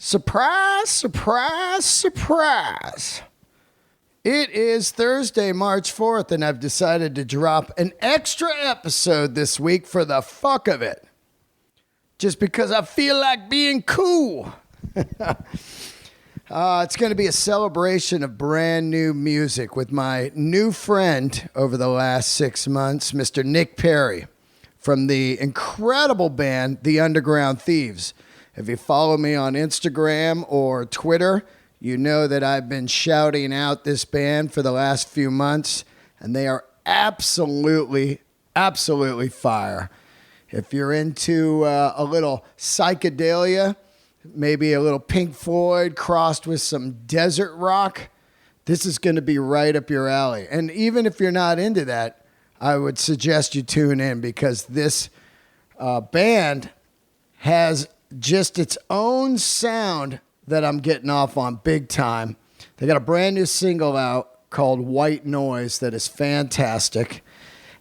Surprise, surprise, surprise. It is Thursday, March 4th, and I've decided to drop an extra episode this week for the fuck of it. Just because I feel like being cool. It's going to be a celebration of brand new music with my new friend over the last 6 months, Mr. Nick Perri, from the incredible band, the Underground Thieves. If you follow me on Instagram or Twitter, you know that I've been shouting out this band for the last few months, and they are absolutely fire. If you're into a little psychedelia, maybe a little Pink Floyd crossed with some desert rock, this is going to be right up your alley. And even if you're not into that, I would suggest you tune in because this band has just its own sound that I'm getting off on big time. They got a brand new single out called White Noise that is fantastic.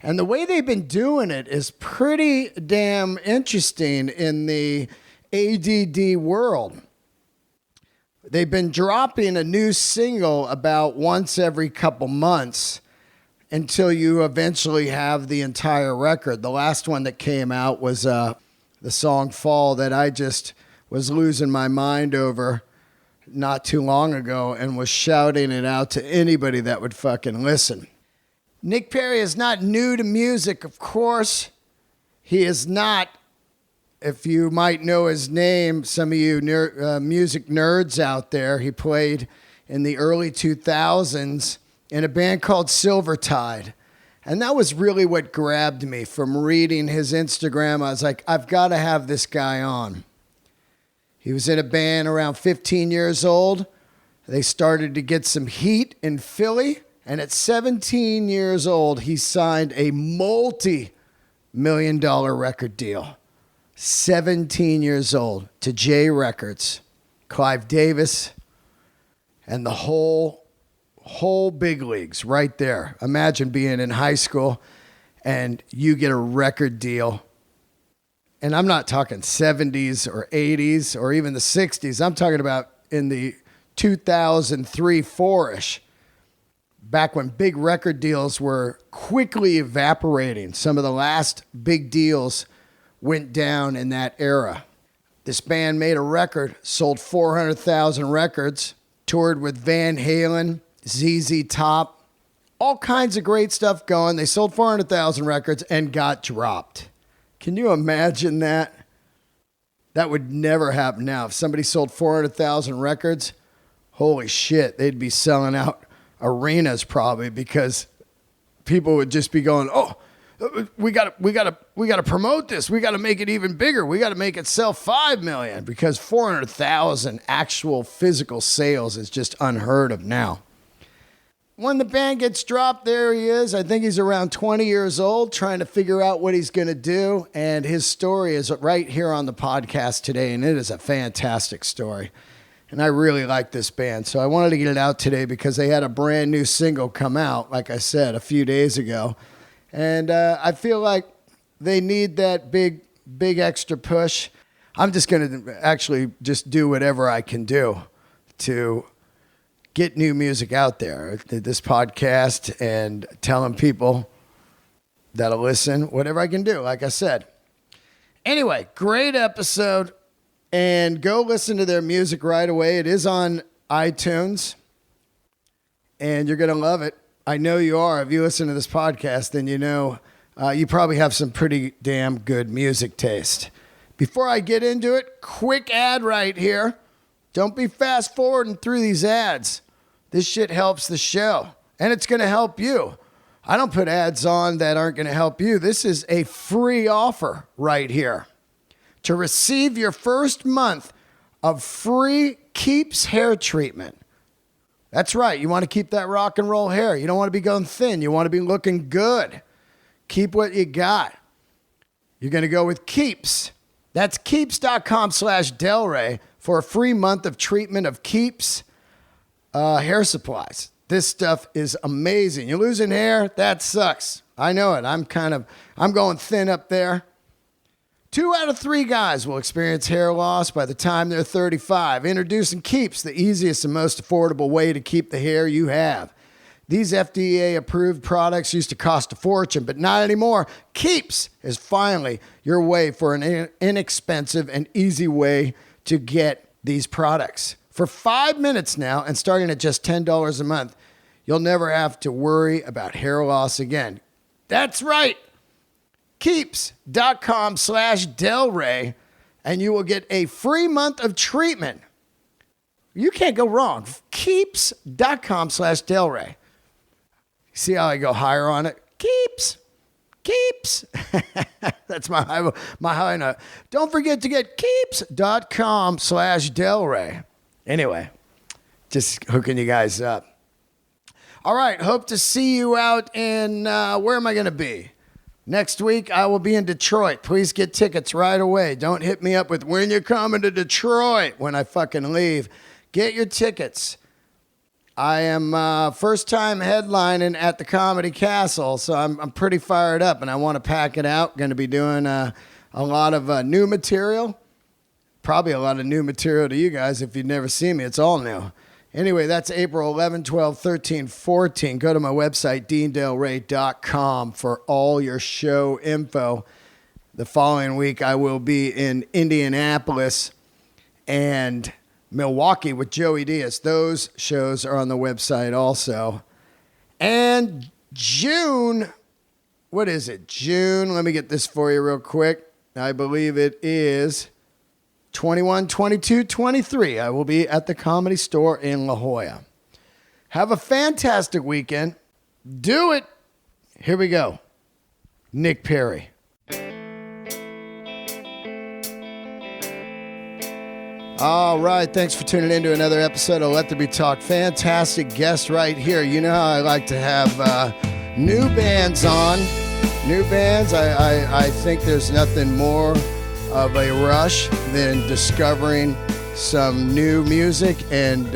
And the way they've been doing it is pretty damn interesting in the ADD world. They've been dropping a new single about once every couple months until you eventually have the entire record. The last one that came out was the song Fall that I just was losing my mind over not too long ago and was shouting it out to anybody that would fucking listen. Nick Perri is not new to music, of course. He is not, if you might know his name, some of you music nerds out there, he played in the early 2000s in a band called Silvertide. And that was really what grabbed me from reading his Instagram. I was like, I've got to have this guy on. He was in a band around 15 years old. They started to get some heat in Philly. And at 17 years old, he signed a multi-million-dollar record deal. 17 years old to J Records, Clive Davis, and the whole big leagues right there. Imagine being in high school and you get a record deal. And I'm not talking 70s or 80s or even the 60s. I'm talking about in the 2003, 4-ish, back when big record deals were quickly evaporating. Some of the last big deals went down in that era. This band made a record, sold 400,000 records, toured with Van Halen, ZZ Top, all kinds of great stuff going. They sold 400,000 records and got dropped. Can you imagine that? That would never happen now. If somebody sold 400,000 records, holy shit, they'd be selling out arenas probably because people would just be going, oh, we got to promote this. We got to make it even bigger. We got to make it sell 5 million because 400,000 actual physical sales is just unheard of now. When the band gets dropped, there he is. I think he's around 20 years old, trying to figure out what he's going to do. And his story is right here on the podcast today, and it is a fantastic story. And I really like this band, so I wanted to get it out today because they had a brand new single come out, like I said, a few days ago. And I feel like they need that big extra push. I'm just going to actually just do whatever I can do to get new music out there. This podcast and telling people that'll listen, whatever I can do, like I said. Anyway, great episode. And go listen to their music right away. It is on iTunes. And you're going to love it. I know you are. If you listen to this podcast, then you know you probably have some pretty damn good music taste. Before I get into it, quick ad right here. Don't be fast forwarding through these ads. This shit helps the show, and it's going to help you. I don't put ads on that aren't going to help you. This is a free offer right here. To receive your first month of free Keeps hair treatment. That's right. You want to keep that rock and roll hair. You don't want to be going thin. You want to be looking good. Keep what you got. You're going to go with Keeps. That's keeps.com/Delray for a free month of treatment of Keeps hair supplies. This stuff is amazing. You're losing hair? That sucks. I know it. I'm going thin up there. 2 out of 3 guys will experience hair loss by the time they're 35. Introducing Keeps, the easiest and most affordable way to keep the hair you have. These FDA-approved products used to cost a fortune, but not anymore. Keeps is finally your way for an inexpensive and easy way to get these products. For 5 minutes now, and starting at just $10 a month, you'll never have to worry about hair loss again. That's right. Keeps.com/Delray, and you will get a free month of treatment. You can't go wrong. Keeps.com/Delray. See how I go higher on it? Keeps. That's my high note. Don't forget to get Keeps.com/Delray. Anyway, just hooking you guys up. All right, hope to see you out in, where am I going to be? Next week, I will be in Detroit. Please get tickets right away. Don't hit me up with when you're coming to Detroit when I fucking leave. Get your tickets. I am first time headlining at the Comedy Castle, so I'm pretty fired up, and I want to pack it out. Going to be doing a lot of new material. Probably a lot of new material to you guys if you've never seen me. It's all new. Anyway, that's April 11, 12, 13, 14. Go to my website, deandelray.com, for all your show info. The following week, I will be in Indianapolis and Milwaukee with Joey Diaz. Those shows are on the website also. And June, what is it? June, let me get this for you real quick. I believe it is 21, 22, 23. I will be at the Comedy Store in La Jolla. Have a fantastic weekend. Do it. Here we go. Nick Perri. All right, thanks for tuning in to another episode of Let There Be Talk. Fantastic guest right here. You know how I like to have new bands on. New bands, I think there's nothing more of a rush than discovering some new music. And,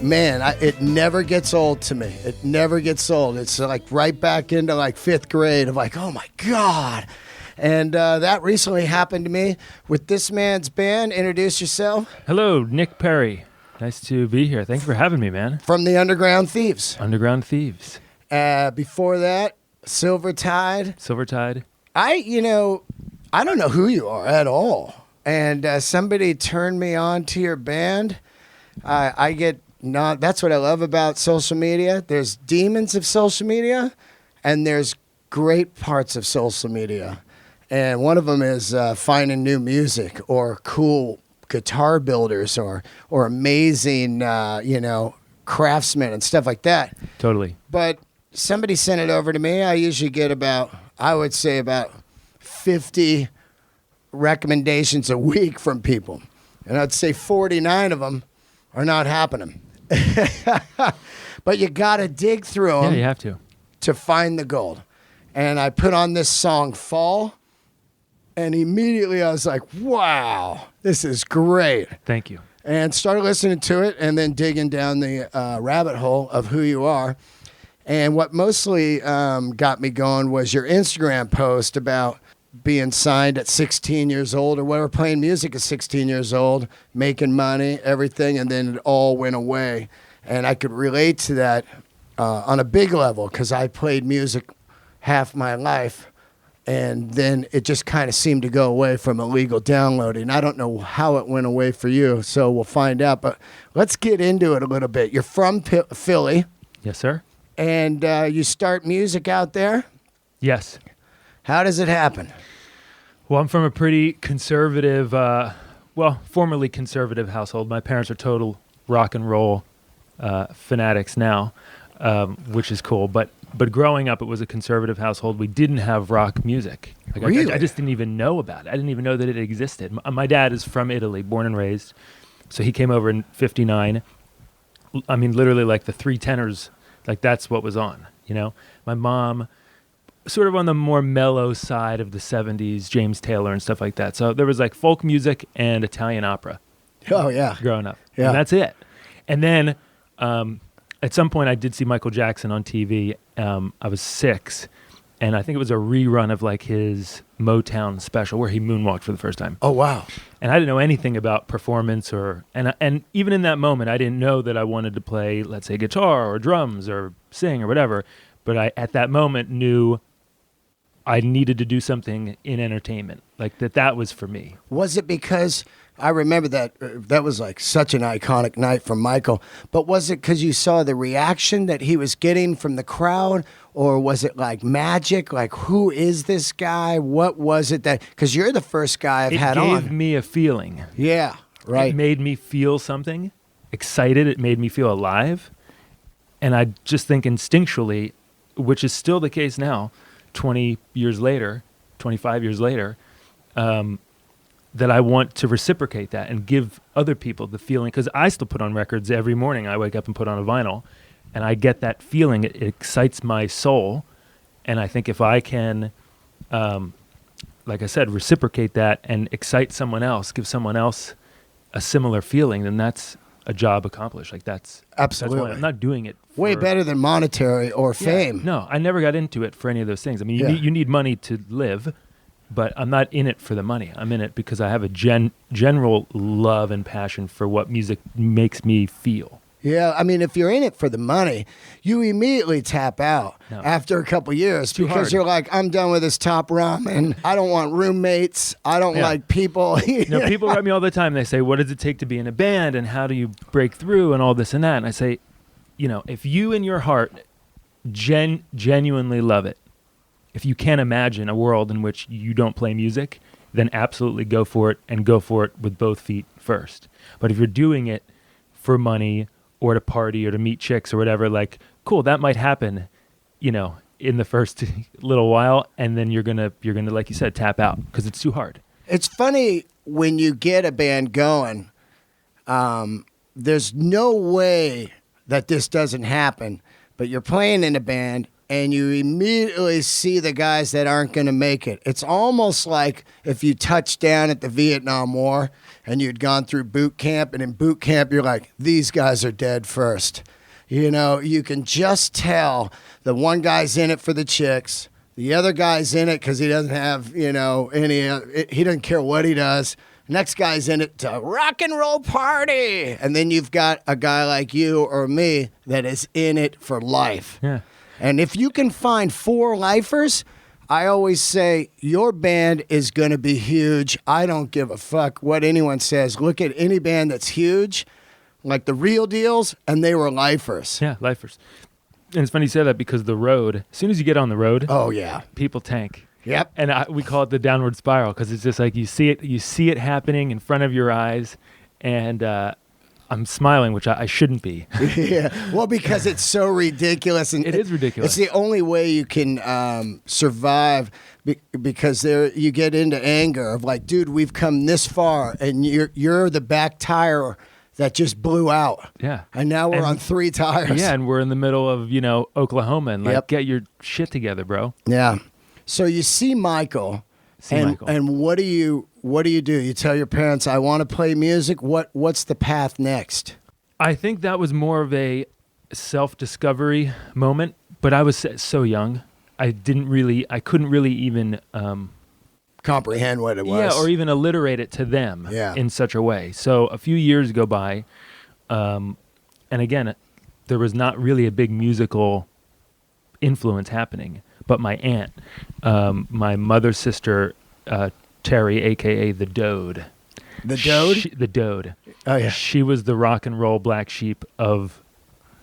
man, it never gets old to me. It never gets old. It's like right back into like 5th grade of like, oh, my God. And that recently happened to me with this man's band. Introduce yourself. Hello, Nick Perri. Nice to be here. Thanks for having me, man. From the Underground Thieves. Underground Thieves. Before that, Silvertide. Silvertide. I don't know who you are at all. And somebody turned me on to your band. That's what I love about social media. There's demons of social media, and there's great parts of social media. And one of them is finding new music or cool guitar builders or amazing, craftsmen and stuff like that. Totally. But somebody sent it over to me. I usually get about 50 recommendations a week from people. And I'd say 49 of them are not happening. But you got to dig through them. Yeah, you have to find the gold. And I put on this song, Fall. And immediately I was like, wow, this is great. Thank you. And started listening to it and then digging down the rabbit hole of who you are. And what mostly got me going was your Instagram post about being signed at 16 years old or whatever, playing music at 16 years old, making money, everything, and then it all went away. And I could relate to that on a big level because I played music half my life. And then it just kind of seemed to go away from illegal downloading. I don't know how it went away for you, so we'll find out. But let's get into it a little bit. You're from Philly. Yes, sir. And you start music out there? Yes. How does it happen? Well, I'm from a pretty conservative, formerly conservative household. My parents are total rock and roll fanatics now, which is cool. But growing up, it was a conservative household. We didn't have rock music. Really? I just didn't even know about it. I didn't even know that it existed. My dad is from Italy, born and raised. So he came over in 59. I mean, literally like the three tenors, like that's what was on, you know? My mom, sort of on the more mellow side of the 70s, James Taylor and stuff like that. So there was like folk music and Italian opera. Oh, yeah. Growing up. Yeah. And that's it. And then at some point I did see Michael Jackson on TV. I was 6, And I think it was a rerun of like his Motown special where he moonwalked for the first time. Oh, wow. And I didn't know anything about performance and even in that moment, I didn't know that I wanted to play, let's say, guitar or drums or sing or whatever. But I, at that moment, knew I needed to do something in entertainment, like that was for me. Was it because I remember that was like such an iconic night for Michael, but was it because you saw the reaction that he was getting from the crowd, or was it like magic? Like, who is this guy? What was it that, because you're the first guy I've had on. It gave me a feeling. Yeah, right. It made me feel something, excited. It made me feel alive. And I just think instinctually, which is still the case now, 20 years later, 25 years later, that I want to reciprocate that and give other people the feeling, because I still put on records every morning. I wake up and put on a vinyl, and I get that feeling. It excites my soul, and I think if I can, like I said, reciprocate that and excite someone else, give someone else a similar feeling, then that's a job accomplished. Like that's Absolutely. That's why I'm not doing it for, way better than monetary or fame. No, I never got into it for any of those things. I mean, you need money to live, but I'm not in it for the money. I'm in it because I have a general love and passion for what music makes me feel. Yeah, I mean, if you're in it for the money, you immediately tap out after a couple years because you're like, I'm done with this top ramen. I don't want roommates. I don't like people. People write me all the time. They say, what does it take to be in a band, and how do you break through, and all this and that? And I say, if you in your heart genuinely love it, if you can't imagine a world in which you don't play music, then absolutely go for it, and go for it with both feet first. But if you're doing it for money or to party or to meet chicks or whatever, like, cool, that might happen, in the first little while, and then you're gonna, like you said, tap out because it's too hard. It's funny when you get a band going, there's no way that this doesn't happen, but you're playing in a band and you immediately see the guys that aren't going to make it. It's almost like if you touched down at the Vietnam War and you'd gone through boot camp, and in boot camp you're like, these guys are dead first. You can just tell the one guy's in it for the chicks, the other guy's in it because he doesn't have, he doesn't care what he does. Next guy's in it to rock and roll party. And then you've got a guy like you or me that is in it for life. Yeah. And if you can find 4 lifers, I always say your band is going to be huge. I don't give a fuck what anyone says. Look at any band that's huge, like the Real Deals, and they were lifers. Yeah, lifers. And it's funny you say that because the road, as soon as you get on the road, people tank. Yep. And we call it the downward spiral because it's just like you see it happening in front of your eyes, and I'm smiling, which I shouldn't be. Yeah, well, because it's so ridiculous. And it is ridiculous. It's the only way you can survive because you get into anger of like, dude, we've come this far, and you're the back tire that just blew out. Yeah. And now we're on 3 tires. Yeah, and we're in the middle of, Oklahoma, and get your shit together, bro. Yeah. So you see Michael. And what do you do? You tell your parents, I want to play music. What's the path next? I think that was more of a self-discovery moment, but I was so young. I couldn't really even comprehend what it was. Yeah, or even alliterate it to them in such a way. So a few years go by, and again, there was not really a big musical influence happening. But my aunt, my mother's sister, Terry, a.k.a. the Dode. The Dode? The Dode. Oh, yeah. She was the rock and roll black sheep of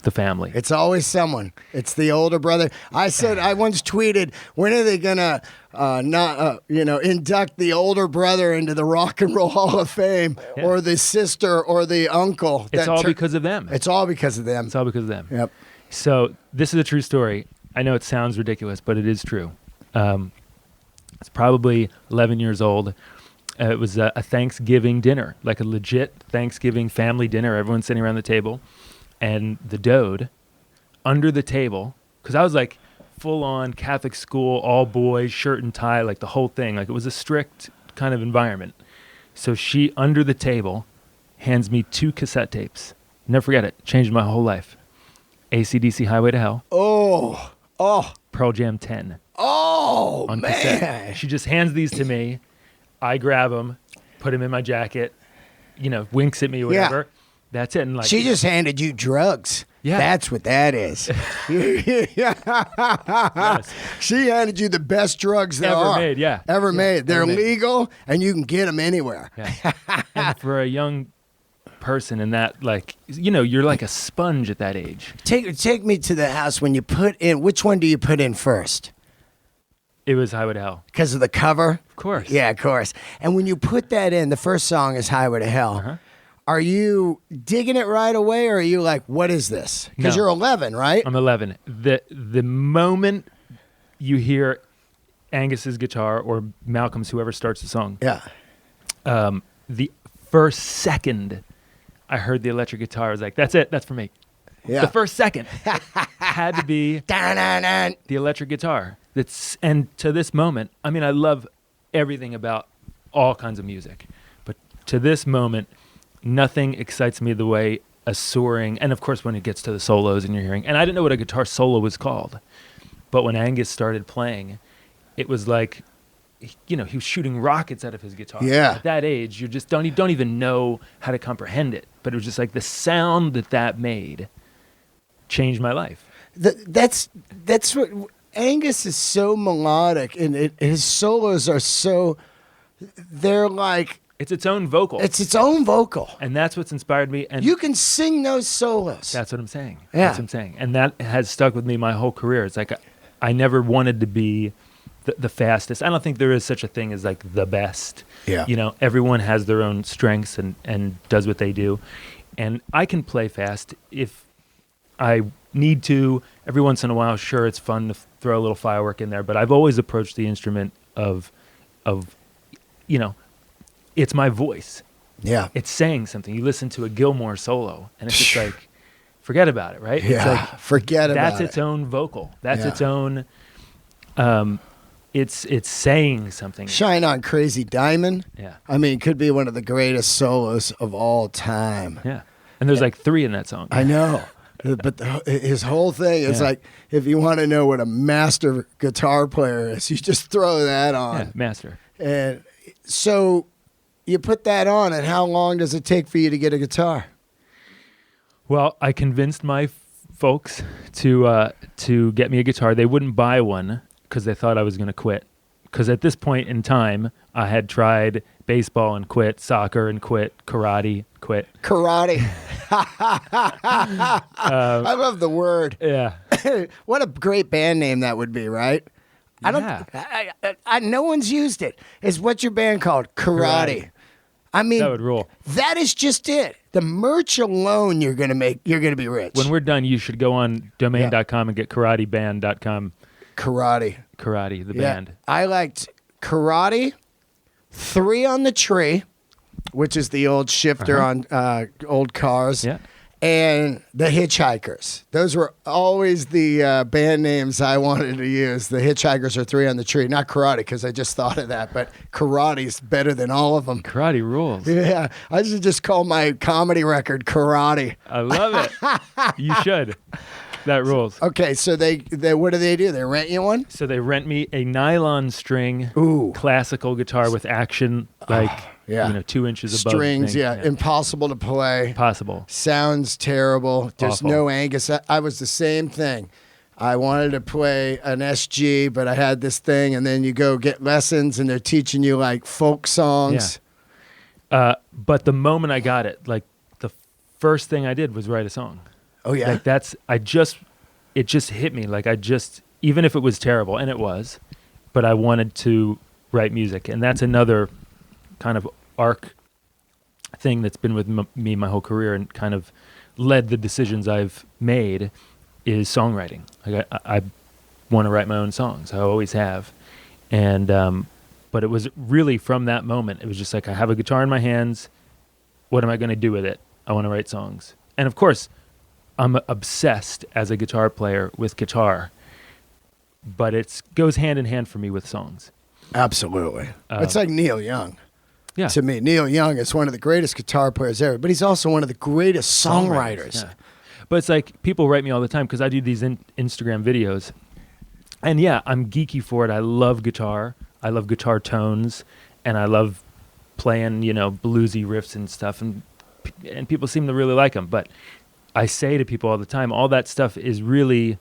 the family. It's always someone. It's the older brother. I once tweeted, when are they going to induct the older brother into the Rock and Roll Hall of Fame, or the sister or the uncle? It's all because of them. It's all because of them. It's all because of them. Yep. So this is a true story. I know it sounds ridiculous, but it is true. It's probably 11 years old. It was a Thanksgiving dinner, like a legit Thanksgiving family dinner. Everyone's sitting around the table. And the Dode, under the table, because I was like full-on Catholic school, all boys, shirt and tie, like the whole thing. Like it was a strict kind of environment. So she, under the table, hands me 2 cassette tapes. Never forget it. Changed my whole life. AC/DC Highway to Hell. Oh. Pearl Jam 10. Oh. Oh, on man. cassette. She just hands these to me. I grab them, put them in my jacket, winks at me or whatever. Yeah. That's it. And She just handed you drugs. Yeah. That's what that is. Yes. She handed you the best drugs there Ever are. made, yeah. Ever made. They're ever made. legal, and you can get them anywhere. Yeah. And for a young person in that, you're like a sponge at that age. Take me to the house when you put in. Which one do you put in first? It was Highway to Hell. Because of the cover? Of course. Yeah, of course. And when you put that in, the first song is Highway to Hell. Uh-huh. Are you digging it right away, or are you like, what is this? Because No. you're 11, right? I'm 11. The moment you hear Angus's guitar or Malcolm's, whoever starts the song, Yeah. the first second I heard the electric guitar, I was like, that's it. That's for me. Yeah. The first second had to be Dun-dun-dun. the electric guitar. And to this moment, I mean, I love everything about all kinds of music, but to this moment, nothing excites me the way a soaring, and of course when it gets to the solos and you're hearing, and I didn't know what a guitar solo was called, but when Angus started playing, it was like, he was shooting rockets out of his guitar. Yeah. At that age, you just don't even know how to comprehend it, but it was just like the sound that made changed my life. That's what Angus is so melodic, and his solos are so. They're like It's its own vocal. it's its own vocal. And that's what's inspired me. And You can sing those solos. that's what I'm saying. Yeah. That's what I'm saying. And that has stuck with me my whole career. It's like I never wanted to be the fastest. I don't think there is such a thing as like the best. Yeah. Everyone has their own strengths and does what they do. And I can play fast if I need to. Every once in a while, sure, it's fun to throw a little firework in there. But I've always approached the instrument of it's my voice. Yeah. It's saying something. You listen to a Gilmore solo, and it's just like, forget about it, right? Yeah. It's like, Forget about it. that's its own vocal. That's Yeah. its own. It's saying something. Shine On Crazy Diamond. Yeah, I mean, could be one of the greatest solos of all time. yeah. And there's like 3 in that song. I know. But his whole thing is Yeah. like, if you want to know what a master guitar player is, you just throw that on. Yeah, master. And so you put that on, and how long does it take for you to get a guitar? Well, I convinced my folks to get me a guitar. They wouldn't buy one because they thought I was going to quit. Because at this point in time, I had tried baseball and quit, soccer and quit, karate, quit. Karate. I love the word. Yeah. What a great band name that would be, right? I don't. Yeah. No one's used it. Is what's your band called? Karate. I mean, That would rule. that is just it. The merch alone, you're gonna be rich. When we're done, you should go on domain.com and get karateband.com. Karate. Karate, the Yeah. band. I liked Karate, 3 on the Tree, which is the old shifter on old cars. Yeah. And the Hitchhikers. Those were always the band names I wanted to use. The Hitchhikers are 3 on the Tree. Not Karate, because I just thought of that, but Karate's better than all of them. Karate rules. Yeah, I should just call my comedy record Karate. I love it. You should. That rules. Okay, so they what do? They rent you one? So they rent me a nylon string Ooh. classical guitar with action, yeah. 2 inches above. Strings, thing. yeah, impossible to play. Possible. Sounds terrible. There's Awful. no Angus. I was the same thing. I wanted to play an SG, but I had this thing, and then you go get lessons, and they're teaching you like folk songs. But the moment I got it, like the first thing I did was write a song. Oh yeah. Like it just hit me. Like even if it was terrible, and it was, but I wanted to write music. And that's another kind of arc thing that's been with me my whole career and kind of led the decisions I've made is songwriting. Like I want to write my own songs. I always have. And, but it was really from that moment, it was just like, I have a guitar in my hands. What am I going to do with it? I want to write songs. And of course, I'm obsessed as a guitar player with guitar, but it goes hand in hand for me with songs. Absolutely. It's like Neil Young. Yeah. To me, Neil Young is one of the greatest guitar players ever, but he's also one of the greatest songwriters. Yeah. But it's like people write me all the time because I do these Instagram videos, And yeah, I'm geeky for it. I love guitar. I love guitar tones, and I love playing, bluesy riffs and stuff. And people seem to really like them. But I say to people all the time, all that stuff is really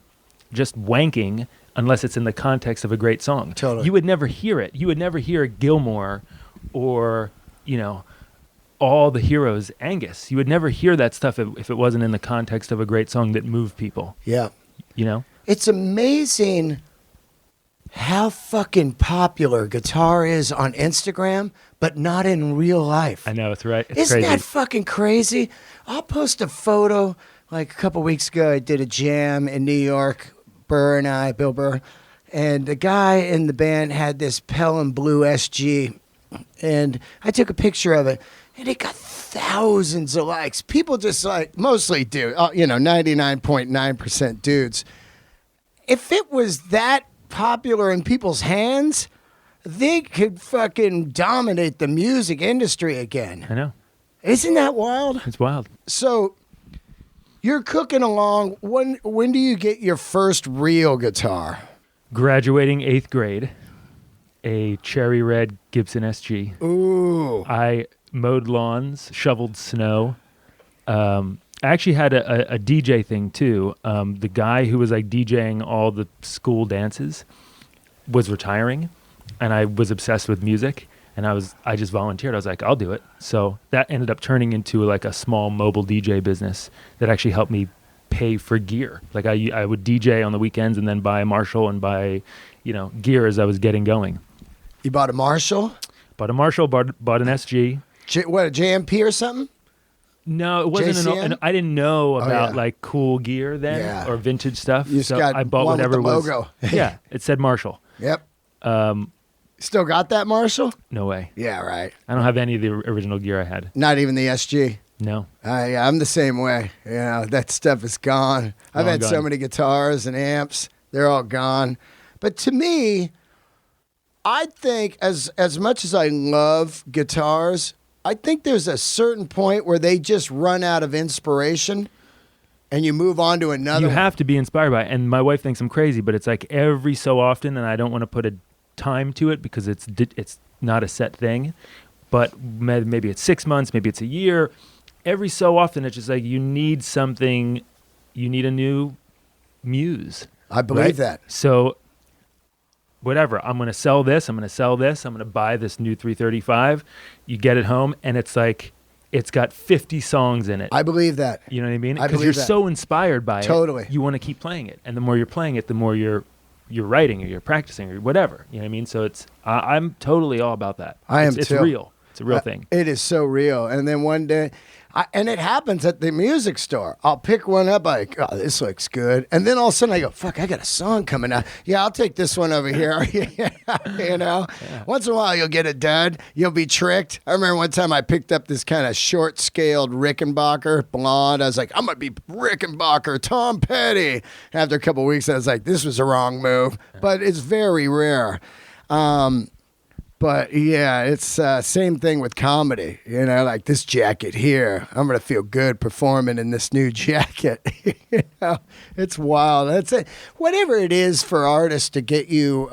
just wanking unless it's in the context of a great song. Totally. You would never hear it. You would never hear Gilmore or, all the heroes, Angus. You would never hear that stuff if it wasn't in the context of a great song that moved people. Yeah. You know? It's amazing how fucking popular guitar is on Instagram, but not in real life. I know, it's right. It's Isn't crazy. that fucking crazy? I'll post a photo. Like a couple weeks ago, I did a jam in New York, Bill Burr, and the guy in the band had this Pelham Blue SG, and I took a picture of it, and it got thousands of likes. People just like, mostly dude, 99.9% dudes. If it was that popular in people's hands, they could fucking dominate the music industry again. I know. Isn't that wild? It's wild. So you're cooking along. When do you get your first real guitar? Graduating 8th grade, a cherry red Gibson SG. Ooh. I mowed lawns, shoveled snow. I actually had a DJ thing too. The guy who was like DJing all the school dances was retiring, and I was obsessed with music, and I just volunteered. I was like, I'll do it. So that ended up turning into like a small mobile DJ business that actually helped me pay for gear. Like I would DJ on the weekends and then buy a Marshall and buy, gear as I was getting going. You bought a Marshall? Bought a Marshall, bought an SG. What, a JMP or something? No, it wasn't. JCM? I didn't know about yeah. like cool gear then Yeah. or vintage stuff. You just so got I bought one with whatever the was. logo. Yeah, it said Marshall. Yep. Still got that Marshall? No way. Yeah, right. I don't have any of the original gear I had. Not even the SG. No. Yeah, I'm the same way. That stuff is gone. I've Long had so gone. many guitars and amps. They're all gone. But to me, I think as much as I love guitars, I think there's a certain point where they just run out of inspiration and you move on to another You one. have to be inspired by it. And my wife thinks I'm crazy, but it's like every so often, and I don't want to put a time to it because it's not a set thing, but maybe it's 6 months, maybe it's a year. Every so often, it's just like you need something, you need a new muse. I believe right? that. So whatever, I'm going to sell this, I'm going to buy this new 335. You get it home, and it's like, it's got 50 songs in it. I believe that. You know what I mean? I Because you're believe that. so inspired by it. Totally. You want to keep playing it. And the more you're playing it, the more you're writing or you're practicing or whatever. You know what I mean? So it's I'm totally all about that. It's too. real. It's a real thing. It is so real. And then one day, and it happens at the music store. I'll pick one up, like, oh, this looks good. And then all of a sudden I go, fuck, I got a song coming out. Yeah, I'll take this one over here. Once in a while you'll get it done. You'll be tricked. I remember one time I picked up this kind of short-scaled Rickenbacker blonde. I was like, I'm going to be Rickenbacker, Tom Petty. After a couple of weeks, I was like, this was a wrong move. But it's very rare. But yeah, it's same thing with comedy. Like this jacket here, I'm gonna feel good performing in this new jacket. It's wild. That's it. Whatever it is for artists to get you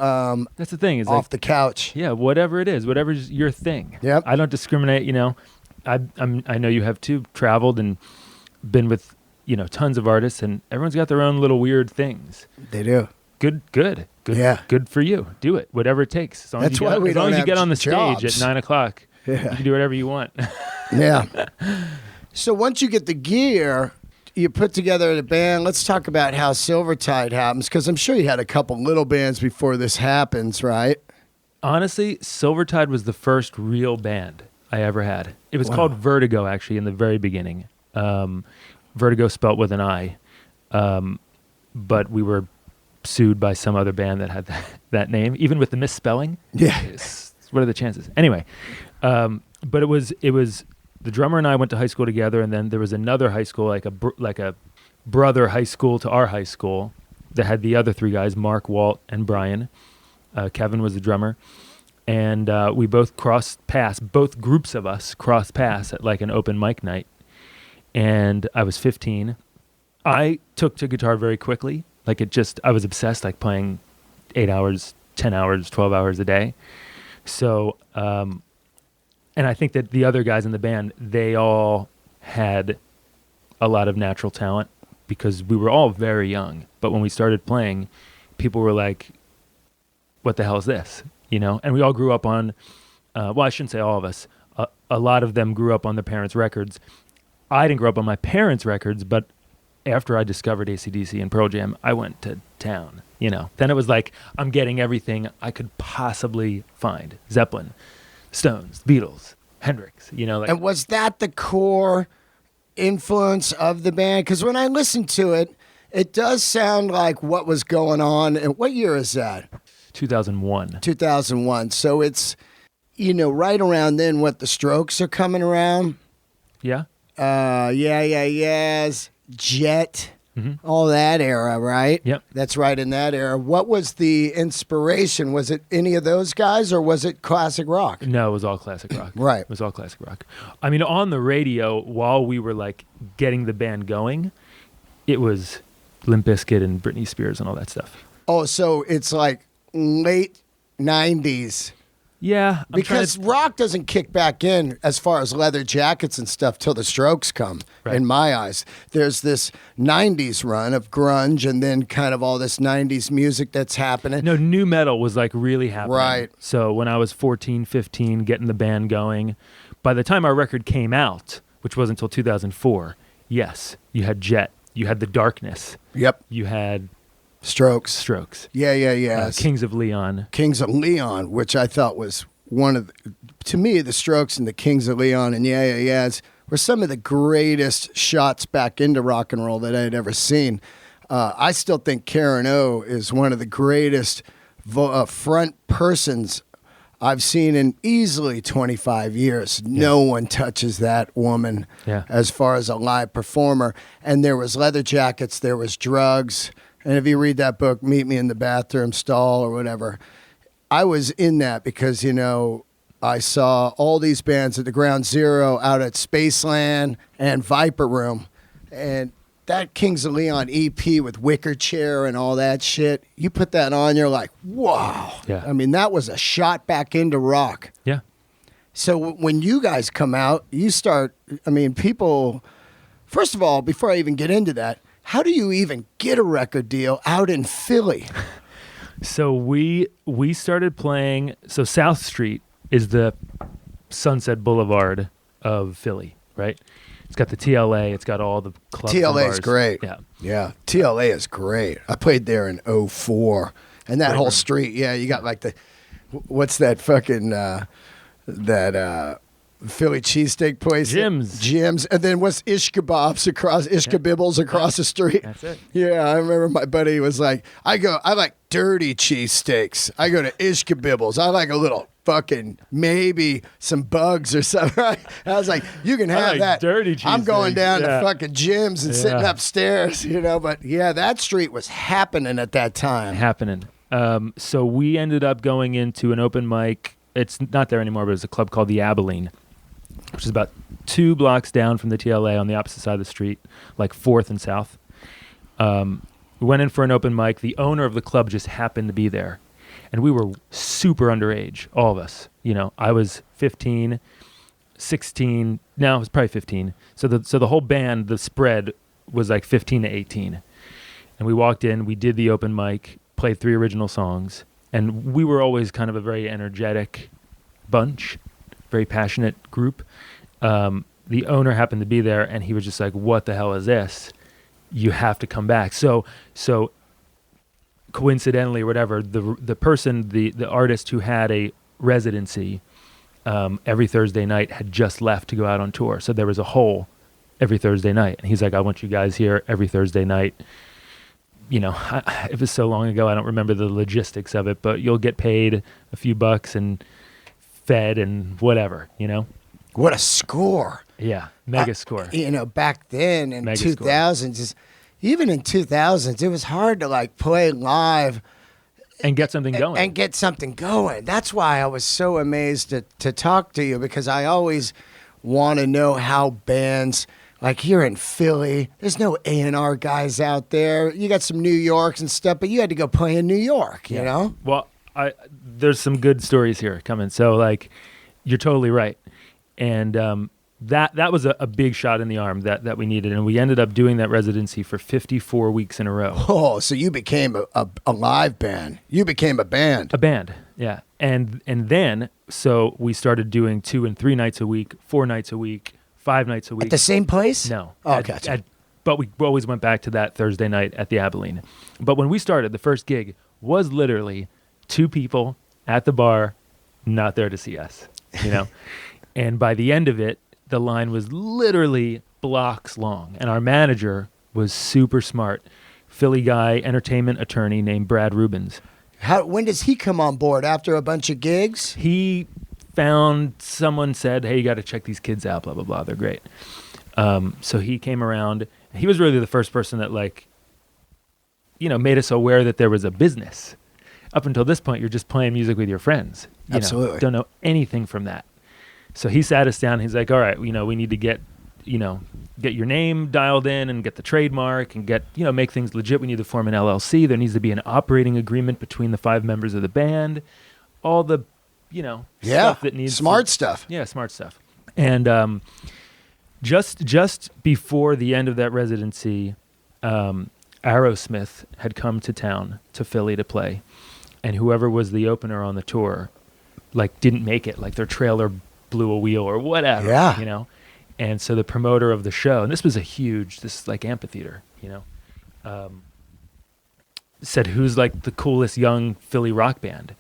That's the thing. Is off like, the couch. yeah, whatever it is, whatever's your thing. Yep. I don't discriminate. I know you have too, traveled and been with tons of artists, and everyone's got their own little weird things. They do. Good. Yeah. Good for you. Do it. Whatever it takes. As long That's as you why get, we as long don't as you have get on the jobs. stage at 9:00, Yeah. you can do whatever you want. Yeah. So once you get the gear, you put together a band. Let's talk about how Silvertide happens, because I'm sure you had a couple little bands before this happens, right? Honestly, Silvertide was the first real band I ever had. It was Wow. called Vertigo, actually, in the very beginning. Vertigo spelt with an I. But we were sued by some other band that had that name, even with the misspelling. Yeah. What are the chances? Anyway, but it was the drummer and I went to high school together, and then there was another high school, like a brother high school to our high school, that had the other three guys, Mark, Walt, and Brian. Kevin was the drummer, and we both crossed paths. Both groups of us crossed paths at like an open mic night, and I was 15. I took to guitar very quickly. I was obsessed, like playing 8 hours, 10 hours, 12 hours a day. So, and I think that the other guys in the band, they all had a lot of natural talent because we were all very young. But when we started playing, people were like, what the hell is this? You know? And we all grew up on, well, I shouldn't say all of us. A lot of them grew up on their parents' records. I didn't grow up on my parents' records, but after I discovered AC/DC and Pearl Jam, I went to town, you know. Then it was like, I'm getting everything I could possibly find. Zeppelin, Stones, Beatles, Hendrix, you know. Like, And was that the core influence of the band? Because when I listened to it, it does sound like what was going on. And what year is that? 2001. 2001. So it's, you know, right around then what the Strokes are coming around. Yeah? Yes. Jet. All that era, right? Yep. That's right, in that era. What was the inspiration? Was it any of those guys or was it classic rock? No, it was all classic rock. Right. It was all classic rock. I mean, on the radio, while we were like getting the band going, it was Limp Bizkit and Britney Spears and all that stuff. Oh, so it's like late 90s. Yeah. Because rock doesn't kick back in as far as leather jackets and stuff till the Strokes come, Right. in my eyes. There's this 90s run of grunge and then kind of all this 90s music that's happening. No, new metal was like really happening. Right. So when I was 14, 15, getting the band going, by the time our record came out, which wasn't until 2004, yes, you had Jet, you had The Darkness, Yep. you had Strokes. Strokes, Yeah. Kings of Leon. Kings of Leon, which I thought was one of, to me, the Strokes and the Kings of Leon and yeahs were some of the greatest shots back into rock and roll that I had ever seen. I still think Karen O is one of the greatest front persons I've seen in easily 25 years. No one touches that woman as far as a live performer. And there was leather jackets, there was drugs. And if you read that book, Meet Me in the Bathroom Stall or whatever, I was in that because, you know, I saw all these bands at the Ground Zero, out at Spaceland and Viper Room. And that Kings of Leon EP with Wicker Chair and all that shit, you put that on, you're like, wow. Yeah. I mean, that was a shot back into rock. Yeah. So when you guys come out, you start, I mean, people, first of all, before I even get into that, how do you even get a record deal out in Philly? So we started playing. So South Street is the Sunset Boulevard of Philly, right? It's got the TLA. It's got all the clubs. TLA and is bars. great. Yeah. TLA is great. I played there in 04. And that Right, whole right. street, you got like the, what's that fucking, Philly cheesesteak place? Jim's. And then what's Ish Kebabs across, Ish Kabibbles across the street? That's it. Yeah, I remember my buddy was like, I like dirty cheesesteaks. I go to Ish Kabibbles. I like a little fucking maybe some bugs or something. I was like, you can have like that. dirty I'm going cheesesteaks, down yeah. to fucking Jim's and sitting upstairs, you know. But yeah, that street was happening at that time. Happening. So we ended up going into an open mic. It's not there anymore, but it's a club called the Abilene, which is about 2 blocks down from the TLA on the opposite side of the street, like 4th and South. We went in for an open mic. The owner of the club just happened to be there. And we were super underage, all of us. You know, I was 15, 16. No, I was probably 15. So the whole band, the spread was like 15 to 18. And we walked in, we did the open mic, played 3 original songs. And we were always kind of a very energetic bunch, very passionate group. The owner happened to be there, and he was just like, what the hell is this? You have to come back. So coincidentally or whatever, the person, the artist who had a residency every Thursday night had just left to go out on tour. So there was a hole every Thursday night. And he's like, I want you guys here every Thursday night. You know, it was so long ago, I don't remember the logistics of it, but you'll get paid a few bucks and fed and whatever, you know? What a score. Yeah, mega score. You know, back then in Mega 2000s, even in 2000s, it was hard to like play live And get something going. and get something going. That's why I was so amazed to talk to you, because I always want to know how bands, Like here in Philly, there's no A&R guys out there. You got some New Yorks and stuff, but you had to go play in New York, you know? Well, there's some good stories here coming. So like, you're totally right. And that was a big shot in the arm that we needed. And we ended up doing that residency for 54 weeks in a row. Oh, so you became a live band. You became a band. A band, yeah. And then, so we started doing 2 and 3 nights a week, 4 nights a week, 5 nights a week. At the same place? No. Oh, gotcha. But we always went back to that Thursday night at the Abilene. But when we started, the first gig was literally 2 people at the bar, not there to see us, you know? And by the end of it, the line was literally blocks long. And our manager was super smart. Philly guy, entertainment attorney named Brad Rubens. When does he come on board? After a bunch of gigs? He found someone said, hey, you got to check these kids out, blah, blah, blah. They're great. So he came around. He was really the first person that, like, you know, made us aware that there was a business. Up until this point, you're just playing music with your friends. You Absolutely. Don't know anything from that. So he sat us down. He's like, all right, you know, we need to get your name dialed in and get the trademark and make things legit. We need to form an LLC. There needs to be an operating agreement between the 5 members of the band. All the, stuff that needs stuff. Yeah, smart stuff. And just before the end of that residency, Aerosmith had come to town to Philly to play, and whoever was the opener on the tour, like, didn't make it. Like, their trailer blew a wheel or whatever. Yeah. You know. And so the promoter of the show, and this was this like amphitheater, said, who's like the coolest young Philly rock band?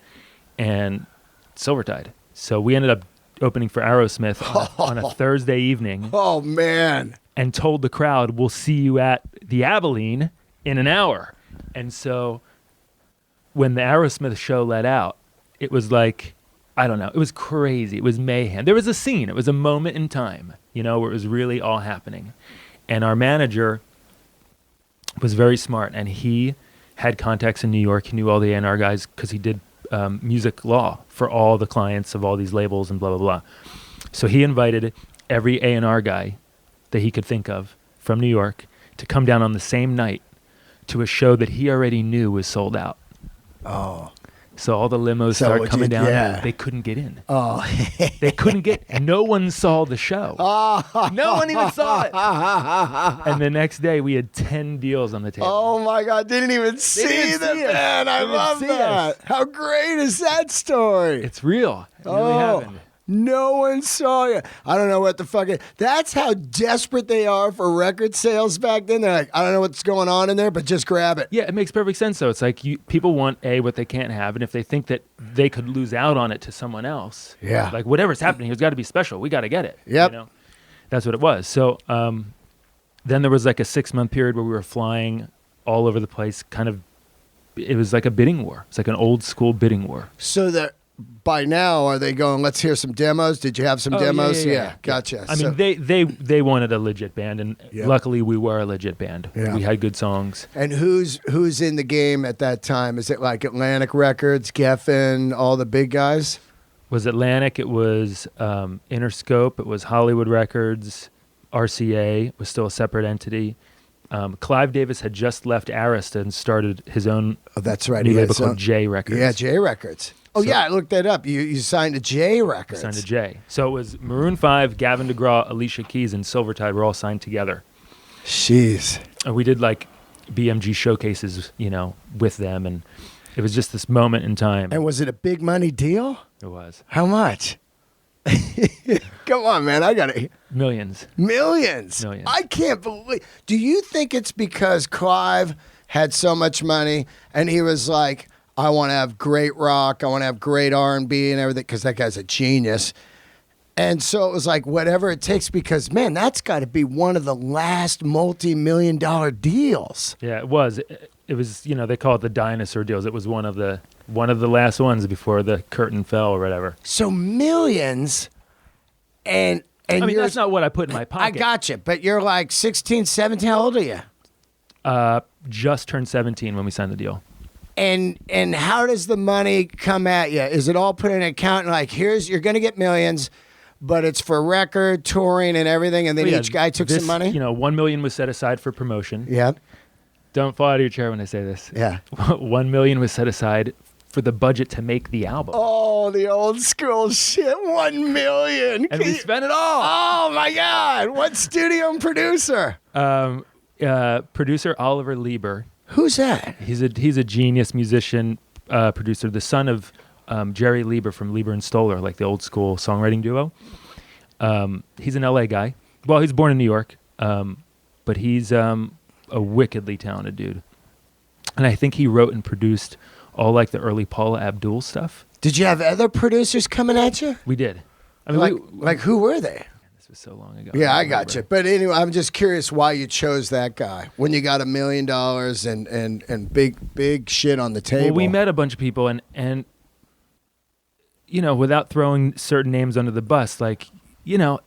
And Silvertide. So we ended up opening for Aerosmith on a Thursday evening. Oh, man. And told the crowd, we'll see you at the Abilene in an hour. And so when the Aerosmith show let out, it was like, I don't know, it was crazy. It was mayhem. There was a scene. It was a moment in time, where it was really all happening. And our manager was very smart, and he had contacts in New York. He knew all the A&R guys because he did music law for all the clients of all these labels and blah, blah, blah. So he invited every A&R guy that he could think of from New York to come down on the same night to a show that he already knew was sold out. Oh. So all the limos started coming down. Yeah. They couldn't get in. Oh. They couldn't get. No one saw the show. Oh. No one even saw it. And the next day, we had 10 deals on the table. Oh my God! Didn't even see the man. I love that. How great is that story? It's real. It really happened. No one saw you. I don't know what the fuck. That's how desperate they are for record sales back then. They're like, I don't know what's going on in there, but just grab it. Yeah, it makes perfect sense, though. It's like people want what they can't have, and if they think that they could lose out on it to someone else, like whatever's happening, it's got to be special. We got to get it. Yep. That's what it was. So then there was like a 6-month period where we were flying all over the place. It was like a bidding war. It's like an old school bidding war. So by now, are they going, let's hear some demos? Did you have some demos? Yeah, gotcha. I mean, they wanted a legit band, and luckily we were a legit band. Yeah. We had good songs. And who's in the game at that time? Is it like Atlantic Records, Geffen, all the big guys? Was Atlantic, it was Interscope, it was Hollywood Records, RCA was still a separate entity. Clive Davis had just left Arista and started his own new label called J Records. Yeah, J Records. Oh, so, I looked that up. You signed to J Records. Signed to J. So it was Maroon 5, Gavin DeGraw, Alicia Keys, and Silvertide were all signed together. Jeez. And we did like BMG showcases, with them, and it was just this moment in time. And was it a big money deal? It was. How much? Come on, man. I got to... Millions. Millions. I can't believe... Do you think it's because Clive had so much money and he was like, I want to have great rock, I want to have great R&B and everything, because that guy's a genius. And so it was like, whatever it takes, because, man, that's got to be one of the last multi-million-dollar deals. Yeah, it was. It was, they call it the dinosaur deals. It was one of the last ones before the curtain fell or whatever. So millions, and I mean, that's not what I put in my pocket. I gotcha, but you're like 16, 17. How old are you? Just turned 17 when we signed the deal. And how does the money come at you? Is it all put in an account and like, you're going to get millions, but it's for record, touring, and everything, and then Well, yeah, each guy took this, some money? You know, $1 million was set aside for promotion. Yeah. Don't fall out of your chair when I say this. Yeah. $1 million was set aside for the budget to make the album. Oh, the old school shit. 1 million. And we spent it all. Oh, my God. What studio and producer? Producer Oliver Lieber. Who's that? He's a genius musician, producer, the son of Jerry Lieber from Lieber and Stoller, like the old school songwriting duo. He's an LA guy. Well, he's born in New York, but he's a wickedly talented dude. And I think he wrote and produced all like the early Paula Abdul stuff. Did you have other producers coming at you? We did. I mean, like who were they? This was so long ago. Yeah, I got you. But anyway, I'm just curious why you chose that guy when you got $1 million and big shit on the table. Well, we met a bunch of people, and you know, without throwing certain names under the bus, like, you know,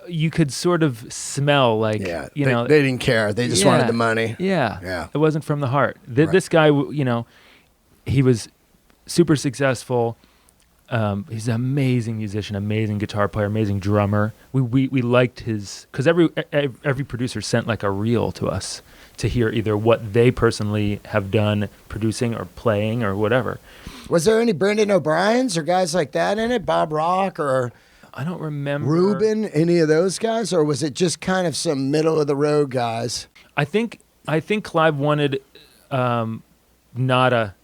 you could sort of smell like, yeah, you they, know, they didn't care. They just wanted the money. Yeah, yeah. It wasn't from the heart. Right. This guy, you know, he was super successful. He's an amazing musician, amazing guitar player, amazing drummer. We liked his, because every producer sent like a reel to us to hear either what they personally have done producing or playing or whatever. Was there any Brendan O'Briens or guys like that in it? Bob Rock or I don't remember. Ruben, any of those guys? Or was it just kind of some middle of the road guys? I think Clive wanted not a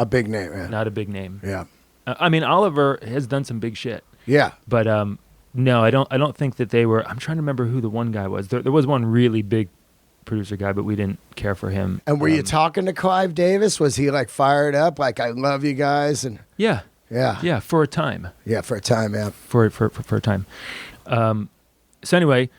big name. Yeah. not a big name. Yeah. I mean, Oliver has done some big shit. Yeah. But no, I don't think that they were. I'm trying to remember who the one guy was. There was one really big producer guy, but we didn't care for him. And were you talking to Clive Davis? Was he like fired up? Like, I love you guys? And Yeah. yeah. Yeah, for a time. Yeah, for a time, yeah. For a time. So anyway,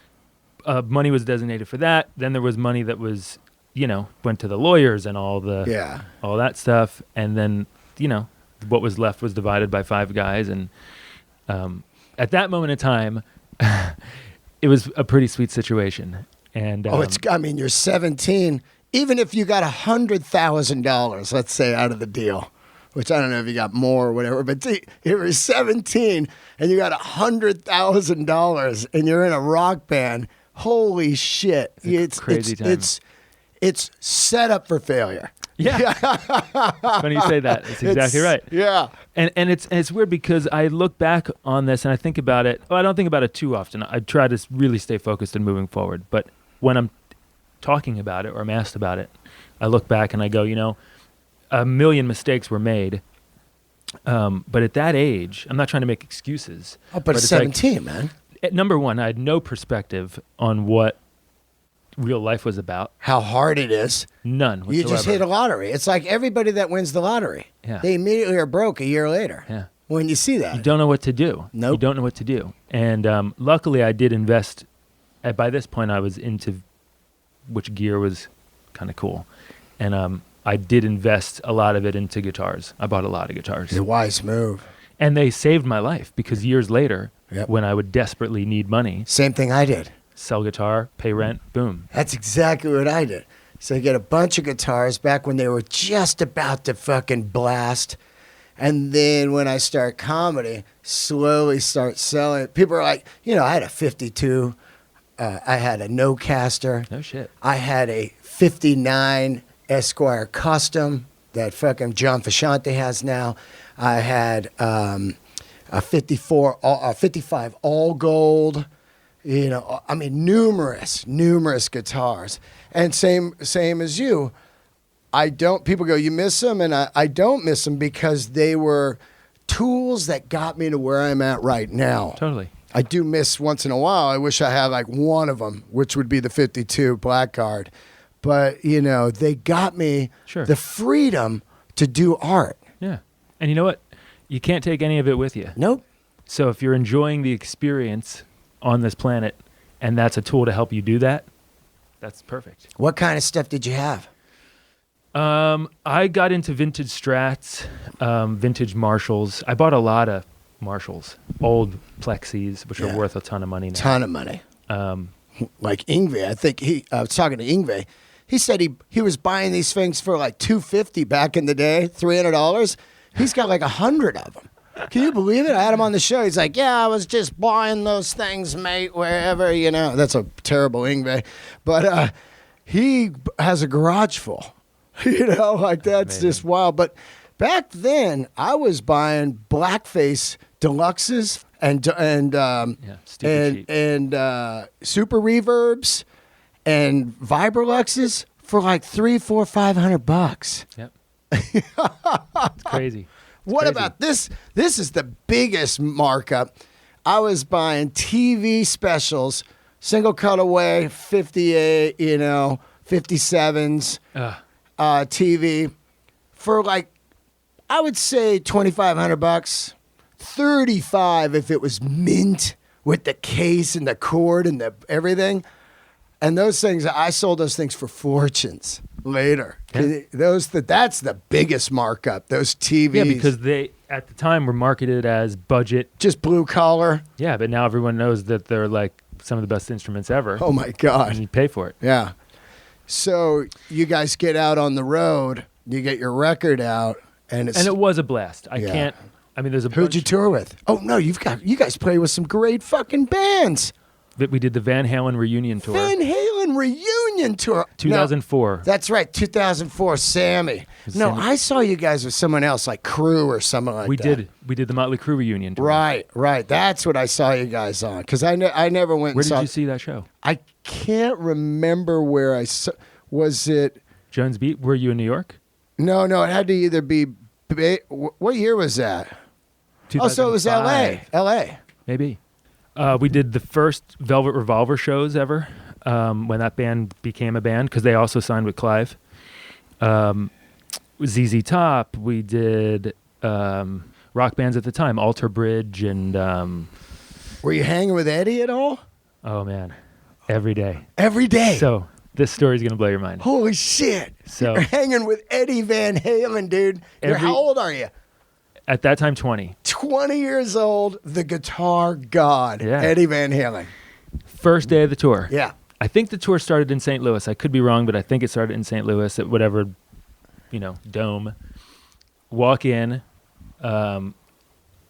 money was designated for that. Then there was money that was, you know, went to the lawyers and all that stuff. And then, you know, what was left was divided by 5 guys. And at that moment in time, it was a pretty sweet situation. And I mean, you're 17. Even if you got $100,000, let's say, out of the deal, which I don't know if you got more or whatever, but you were 17 and you got $100,000 and you're in a rock band. Holy shit! It's crazy time. It's set up for failure. Yeah. Funny you say that. That's exactly right. Yeah. And it's weird because I look back on this and I think about it. Well, I don't think about it too often. I try to really stay focused and moving forward. But when I'm talking about it or I'm asked about it, I look back and I go, you know, 1 million mistakes were made. But at that age, I'm not trying to make excuses. Oh, but at 17, man. Number one, I had no perspective on what real life was about. How hard it is. None whatsoever. You just hit a lottery. It's like everybody that wins the lottery. Yeah. They immediately are broke a year later. Yeah. When you see that. You don't know what to do. Nope. You don't know what to do. And luckily I did invest. By this point I was into which gear was kind of cool. And I did invest a lot of it into guitars. I bought a lot of guitars. It's a wise move. And they saved my life because years later, Yep. when I would desperately need money, Same thing I did. sell guitar, pay rent, boom. That's exactly what I did. So I get a bunch of guitars back when they were just about to fucking blast. And then when I start comedy, slowly start selling. People are like, you know, I had a 52. I had a No-Caster. No shit. I had a 59 Esquire Custom that fucking John Frusciante has now. I had a 55 all gold. You know, I mean, numerous guitars. And same as you. People go, you miss them? And I don't miss them because they were tools that got me to where I'm at right now. Totally. I do miss once in a while. I wish I had like one of them, which would be the 52 Blackguard. But, you know, they got me the freedom to do art. Yeah. And you know what? You can't take any of it with you. Nope. So if you're enjoying the experience on this planet and that's a tool to help you do that, that's perfect. What kind of stuff did you have? I got into vintage Strats, vintage Marshalls. I bought a lot of Marshalls, old Plexis, which are worth a ton of money now. Ton of money. Like Ingve, I think I was talking to Ingve. He said he was buying these things for like $250 back in the day, $300. He's got like 100 of them. Can you believe it? I had him on the show. He's like, yeah, I was just buying those things, mate, wherever, you know. That's a terrible Ingve. But he has a garage full. You know, like that's amazing. just wild. But back then, I was buying blackface deluxes and stupid cheap. super reverbs and Vibroluxes for like $300, $400, $500. Yep. It's crazy. What crazy. about this? This is the biggest markup. I was buying TV specials, single cutaway, 58, 57s, TV for like, I would say $2,500, $35 if it was mint with the case and the cord and the everything. And those things, I sold those things for fortunes later. Yeah. That's the biggest markup. Those TVs. Yeah, because they at the time were marketed as budget. Just blue collar. Yeah, but now everyone knows that they're like some of the best instruments ever. Oh my God. And you pay for it. Yeah. So you guys get out on the road, you get your record out, and it was a blast. There's a Who'd bunch you tour with? Oh no, you guys play with some great fucking bands. that we did the Van Halen Reunion tour. Van Halen Reunion tour. 2004. No, that's right, 2004, Sammy. No, Sammy. I saw you guys with someone else, like Crew or something like that. We did the Motley Crue reunion tour. Right. That's what I saw you guys on. Because I never went Where and saw. did you see that show? I can't remember where I saw. Was it? Jones Beach? Were you in New York? No, it had to either be. What year was that? Oh, so it was 2005. L.A. Maybe. We did the first Velvet Revolver shows ever when that band became a band because they also signed with Clive. ZZ Top. We did rock bands at the time, Alter Bridge and... Were you hanging with Eddie at all? oh, man. Every day. Every day. So this story's going to blow your mind. Holy shit. So- You're hanging with Eddie Van Halen, dude. How old are you? At that time, 20. 20 years old, the guitar god, Yeah. Eddie Van Halen. First day of the tour. Yeah. I think the tour started in St. Louis. I could be wrong, but I think it started in St. Louis at whatever, dome. Walk in,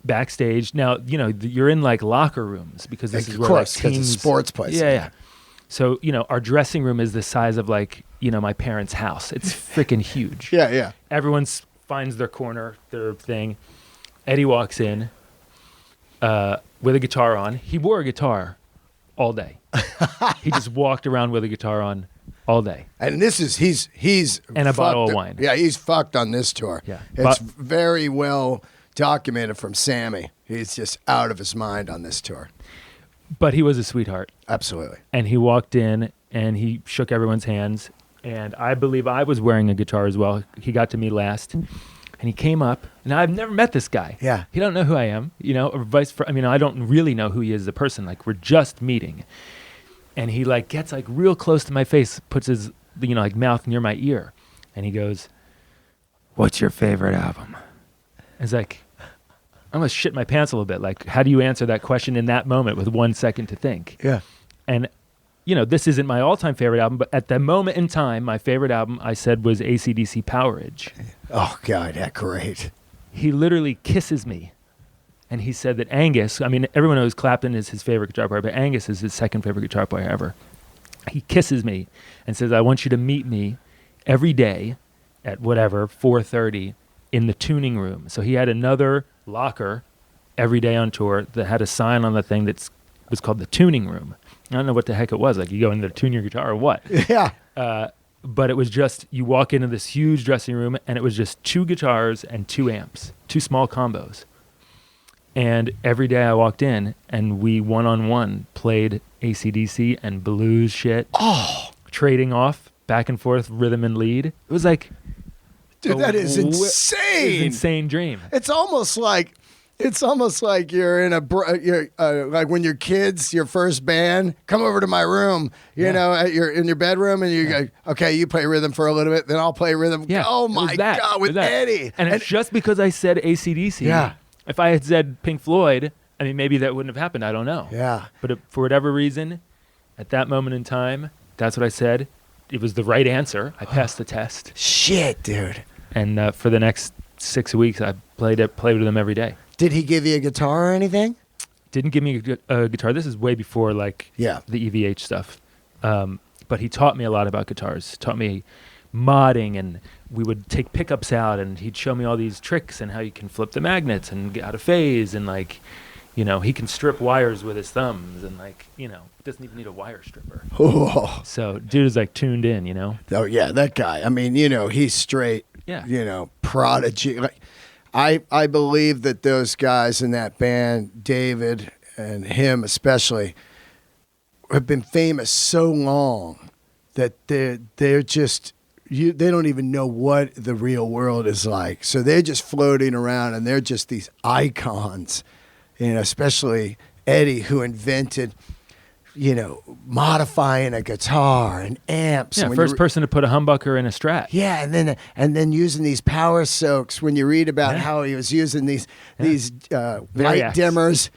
backstage. Now, you're in like locker rooms because this is where course, like 'cause it's teams. a sports place. Yeah. So, our dressing room is the size of like, my parents' house. It's freaking huge. Yeah. Everyone finds their corner, their thing. Eddie walks in with a guitar on. He wore a guitar all day. He just walked around with a guitar on all day. And this is, he's And a bottle of fucked- wine. Yeah, he's fucked on this tour. Yeah. It's very well documented from Sammy. He's just out of his mind on this tour. But he was a sweetheart. Absolutely. And he walked in and he shook everyone's hands. And I believe I was wearing a guitar as well. He got to me last. And he came up. And I've never met this guy. Yeah. He don't know who I am, or vice versa. I don't really know who he is as a person. Like, we're just meeting. And he, like, gets, like, real close to my face, puts his, like, mouth near my ear. And he goes, "What's your favorite album?" I was like, I almost shit my pants a little bit. Like, how do you answer that question in that moment with 1 second to think? Yeah. And, this isn't my all-time favorite album, but at the moment in time, my favorite album, I said, was AC/DC Powerage. Oh, God, yeah, great. He literally kisses me. And he said that Angus, everyone knows Clapton is his favorite guitar player, but Angus is his second favorite guitar player ever. He kisses me and says, "I want you to meet me every day at whatever, 4:30 in the tuning room." So he had another locker every day on tour that had a sign on the thing that was called the tuning room. I don't know what the heck it was. Like, you go in there to tune your guitar or what? Yeah. But it was just, you walk into this huge dressing room and it was just 2 guitars and 2 amps, 2 small combos. And every day I walked in and we one-on-one played AC/DC and blues shit. Oh. Trading off back and forth rhythm and lead. It was like... Dude, that is It's insane. an insane dream. It's almost like you're in like when your kids, your first band, come over to my room, in your bedroom, and you go, "Okay, you play rhythm for a little bit, then I'll play rhythm." Yeah. Oh it was my that. God, It was with that. Eddie. And it's just because I said AC/DC. Yeah. If I had said Pink Floyd, maybe that wouldn't have happened. I don't know. Yeah. But for whatever reason, at that moment in time, that's what I said. It was the right answer. I passed the test. Shit, dude. And for the next 6 weeks, I played with them every day. Did he give you a guitar or anything? Didn't give me a guitar. This is way before like the EVH stuff. But he taught me a lot about guitars. Taught me modding, and we would take pickups out, and he'd show me all these tricks and how you can flip the magnets and get out of phase, and like, you know, he can strip wires with his thumbs, and like, you know, doesn't even need a wire stripper. Oh. So dude is like tuned in, you know. Oh yeah, that guy. I mean, you know, he's straight. Yeah. You know, prodigy. Like, I believe that those guys in that band, David and him especially, have been famous so long that they're just they don't even know what the real world is like. So they're just floating around, and they're just these icons. You know, especially Eddie, who invented, you know, modifying a guitar and amps. Yeah, first person to put a humbucker in a Strat. Yeah, and then using these power soaks. When you read about how he was using these light dimmers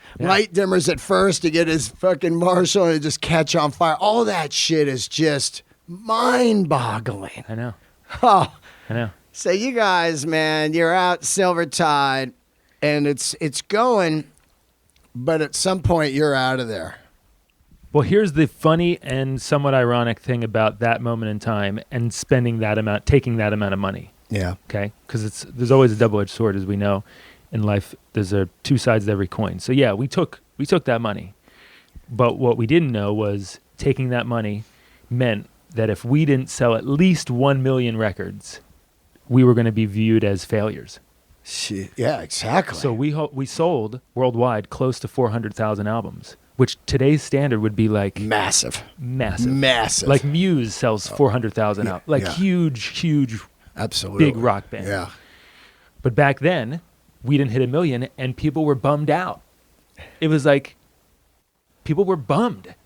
at first to get his fucking Marshall and just catch on fire. All that shit is just mind-boggling. I know. Oh, I know. So you guys, man, you're out Silvertide, and it's going, but at some point you're out of there. Well, here's the funny and somewhat ironic thing about that moment in time and taking that amount of money. Yeah. Okay? Because there's always a double-edged sword, as we know in life. There's two sides to every coin. So yeah, we took that money, but what we didn't know was taking that money meant that if we didn't sell at least 1 million records, we were going to be viewed as failures. Yeah, exactly. So we sold worldwide close to 400,000 albums, which today's standard would be like massive. Like Muse sells 400,000 out, like huge, absolutely big rock band. Yeah. But back then, we didn't hit 1 million, and people were bummed out. It was like people were bummed,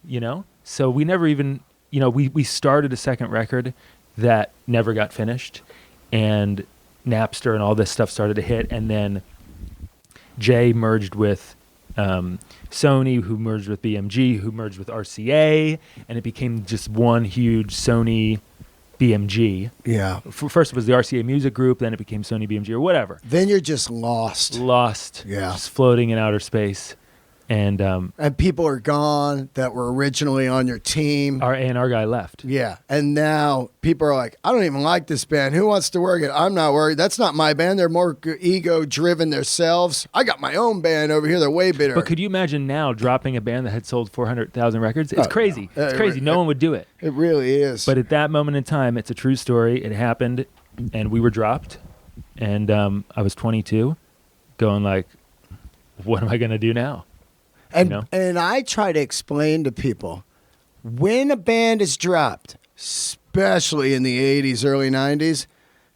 you know. So we never even, you know, we started a second record that never got finished, and Napster and all this stuff started to hit, and then Jay merged with Sony, who merged with BMG, who merged with RCA, and it became just one huge Sony BMG. Yeah. First it was the RCA Music Group, then it became Sony BMG or whatever. Then you're just lost. Yeah. Just floating in outer space. And people are gone that were originally on your team. Our A&R guy left. Yeah. And now people are like, I don't even like this band. Who wants to work it? I'm not worried. That's not my band. They're more ego-driven themselves. I got my own band over here. They're way better. But could you imagine now dropping a band that had sold 400,000 records? It's crazy. No. It's crazy. No one would do it. It really is. But at that moment in time, it's a true story. It happened, and we were dropped. And I was 22, going like, what am I going to do now? And I try to explain to people, when a band is dropped, especially in the 80s, early 90s,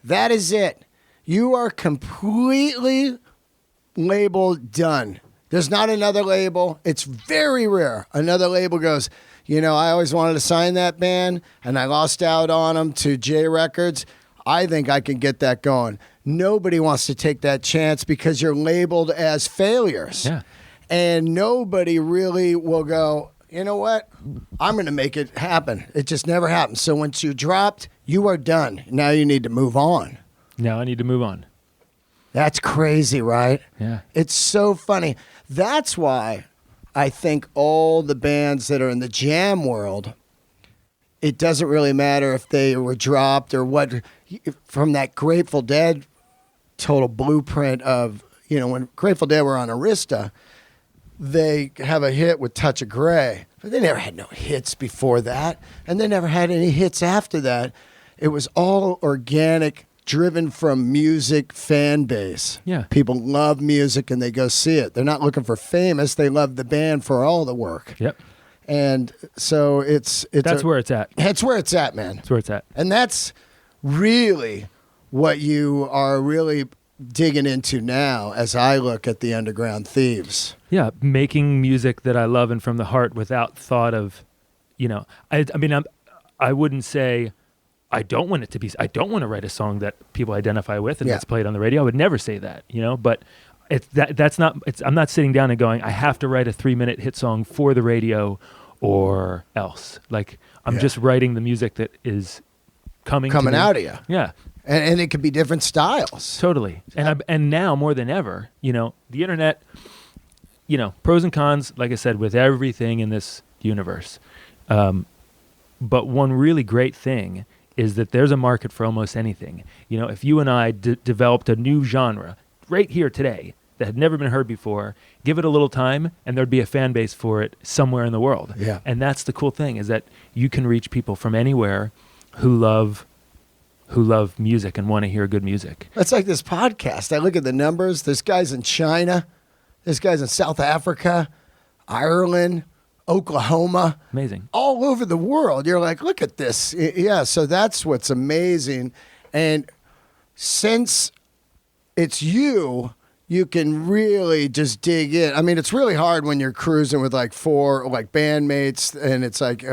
that is it. You are completely labeled done. There's not another label. It's very rare. Another label goes, you know, I always wanted to sign that band, and I lost out on them to J Records. I think I can get that going. Nobody wants to take that chance because you're labeled as failures. Yeah. And nobody really will go, you know what? I'm going to make it happen. It just never happens. So once you're dropped, you are done. Now you need to move on. Now I need to move on. That's crazy, right? Yeah. It's so funny. That's why I think all the bands that are in the jam world, it doesn't really matter if they were dropped or what. From that Grateful Dead total blueprint of, you know, when Grateful Dead were on Arista, they have a hit with Touch of Grey, but they never had no hits before that, and they never had any hits after that. It was all organic, driven from music fan base. Yeah. People love music and they go see it. They're not looking for famous. They love the band for all the work. Yep. And so it's that's where it's at. That's where it's at, man. That's where it's at. And that's really what you are really digging into now as I look at the Underground Thieves. Yeah, making music that I love and from the heart without thought of, you know, I mean, I wouldn't say I don't want it to be, I don't want to write a song that people identify with and that's played on the radio. I would never say that, you know, but I'm not sitting down and going, I have to write a 3-minute hit song for the radio or else. Like, I'm just writing the music that is coming out of you. Yeah. And it could be different styles. Totally. And now more than ever, the internet, pros and cons, like I said, with everything in this universe. But one really great thing is that there's a market for almost anything. If you and I developed a new genre right here today that had never been heard before, give it a little time and there'd be a fan base for it somewhere in the world. Yeah. And that's the cool thing, is that you can reach people from anywhere who love music and want to hear good music. That's like this podcast. I look at the numbers. There's guys in China. There's guys in South Africa, Ireland, Oklahoma. Amazing. All over the world. You're like, look at this. Yeah, so that's what's amazing. And since it's you can really just dig in. I mean, it's really hard when you're cruising with like 4 like bandmates and it's like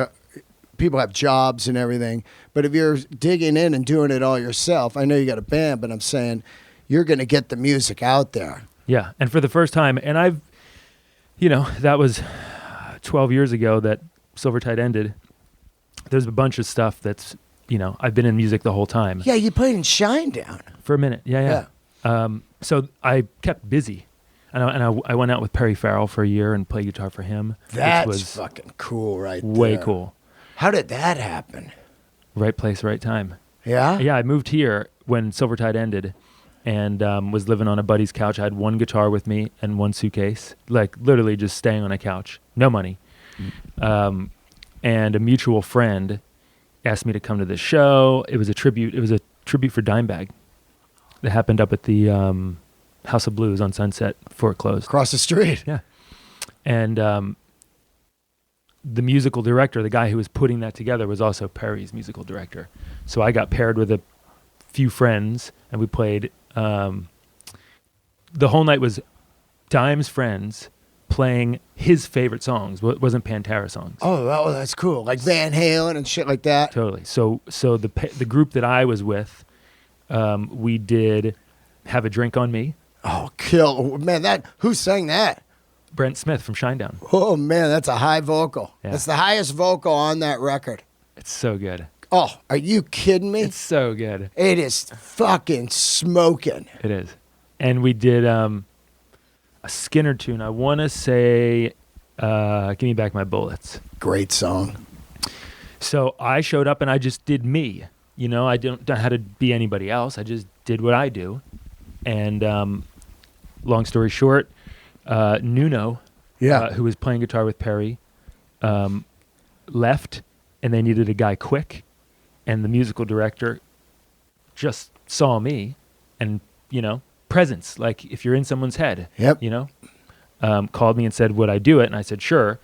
people have jobs and everything. But if you're digging in and doing it all yourself, I know you got a band, but I'm saying you're going to get the music out there. Yeah. And for the first time, and I've, that was 12 years ago that Silvertide ended. There's a bunch of stuff that's, I've been in music the whole time. Yeah, you played in Shinedown. For a minute. Yeah. So I kept busy. And I went out with Farrell for a year and played guitar for him. That's which was fucking cool right there. way cool. How did that happen? Right place, right time. Yeah? Yeah, I moved here when Silvertide ended and was living on a buddy's couch. I had one guitar with me and one suitcase, like literally just staying on a couch. No money. And a mutual friend asked me to come to this show. It was a tribute. It was a tribute for Dimebag that happened up at the House of Blues on Sunset before it closed. Across the street. Yeah. And the musical director, the guy who was putting that together, was also Perri's musical director. So I got paired with a few friends, and we played. The whole night was Dime's friends playing his favorite songs. It wasn't Pantera songs. Oh, that's cool. Like Van Halen and shit like that. Totally. So the group that I was with, we did Have a Drink on Me. Oh, kill. Man, who sang that? Brent Smith from Shinedown. Oh, man, that's a high vocal. Yeah. That's the highest vocal on that record. It's so good. Oh, are you kidding me? It's so good. It is fucking smoking. It is. And we did a Skinner tune. I want to say, Give Me Back My Bullets. Great song. So I showed up and I just did me. I don't know how to be anybody else. I just did what I do. And long story short, Nuno, who was playing guitar with Perri, left, and they needed a guy quick. And the musical director just saw me and, presence, like if you're in someone's head, called me and said, would I do it? And I said, sure.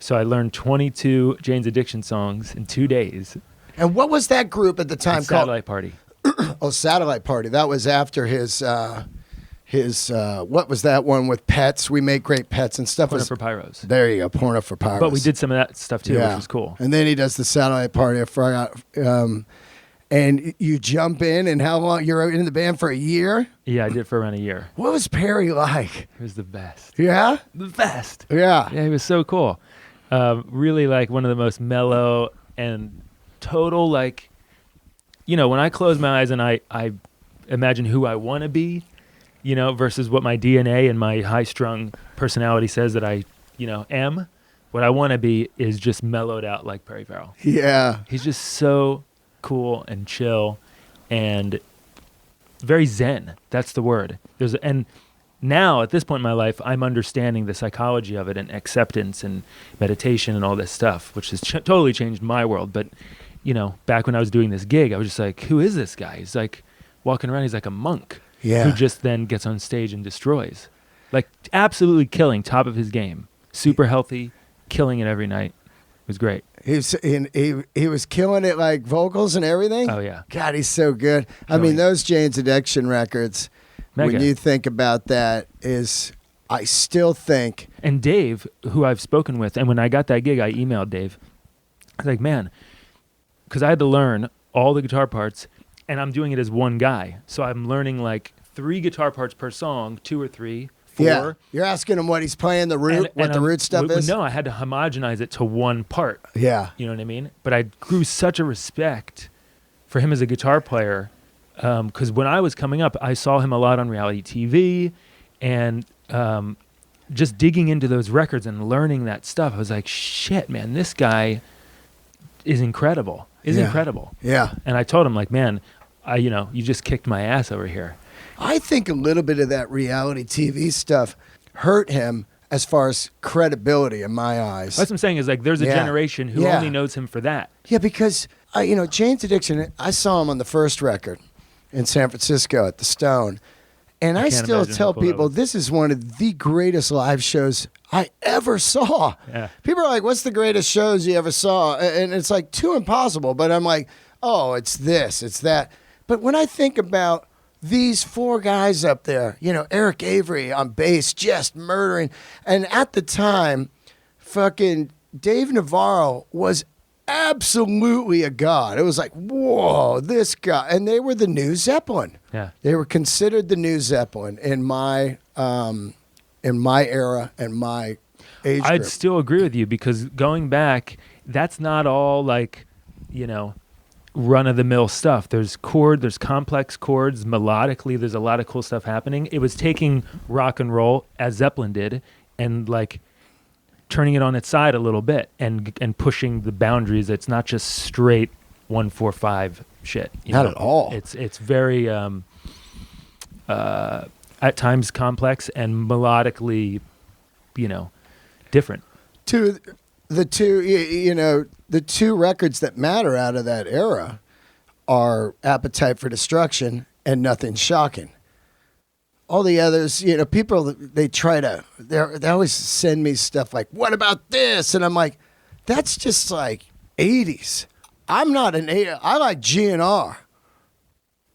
So I learned 22 Jane's Addiction songs in 2 days. And what was that group at the time called? Satellite Party. Oh, Satellite Party. That was after his what was that one with pets? We Make Great Pets and stuff. Porno for Pyros. There you go, Porno for Pyros. But we did some of that stuff too, which was cool. And then he does the Satellite Party. I forgot. And you jump in, and how long? You're in the band for a year? Yeah, I did for around a year. What was Perri like? He was the best. Yeah? The best. Yeah. Yeah, he was so cool. Really like one of the most mellow and total, like, when I close my eyes and I imagine who I want to be, versus what my DNA and my high-strung personality says that I, am. What I want to be is just mellowed out like Perri Farrell. Yeah. He's just so cool and chill and very zen. That's the word. And now at this point in my life, I'm understanding the psychology of it and acceptance and meditation and all this stuff, which has totally changed my world. But, back when I was doing this gig, I was just like, who is this guy? He's like walking around. He's like a monk who just then gets on stage and destroys, like absolutely killing, top of his game, super healthy, killing it every night. It was great. He was killing it, like vocals and everything. Oh yeah. God, he's so good. I mean, those Jane's Addiction records, Mega. when you think about that, I still think. And Dave, who I've spoken with, and when I got that gig, I emailed Dave. I was like, man, because I had to learn all the guitar parts, and I'm doing it as one guy. So I'm learning like 3 guitar parts per song, 2 or 3, 4. Yeah, you're asking him what he's playing, the root, what the root stuff is? No, I had to homogenize it to one part. Yeah. You know what I mean? But I grew such a respect for him as a guitar player because when I was coming up, I saw him a lot on reality TV, and just digging into those records and learning that stuff, I was like, shit, man, this guy is incredible. Incredible. Yeah. And I told him, like, man, you just kicked my ass over here. I think a little bit of that reality TV stuff hurt him as far as credibility in my eyes. That's what I'm saying is, like, there's a generation who only knows him for that. Yeah, because, Jane's Addiction, I saw him on the first record in San Francisco at the Stone. And I still tell people this is one of the greatest live shows I ever saw. Yeah. People are like, what's the greatest shows you ever saw? And it's like too impossible. But I'm like, oh, it's this, it's that. But when I think about these four guys up there, Eric Avery on bass, just murdering. And at the time, fucking Dave Navarro was absolutely a god. It was like, whoa, this guy. And they were the new Zeppelin. Yeah. They were considered the new Zeppelin in my era and my age I'd group. still agree with you, because going back, that's not all like, run-of-the-mill stuff. There's complex chords. Melodically, there's a lot of cool stuff happening. It was taking rock and roll, as Zeppelin did, and like turning it on its side a little bit and pushing the boundaries. It's not just straight 1-4-5 shit. Not at all. It's very at times complex and melodically, different. The two records that matter out of that era are Appetite for Destruction and Nothing Shocking. All the others, people, they always send me stuff like, what about this? And I'm like, that's just like 80s. I'm not an 80s. I like GNR.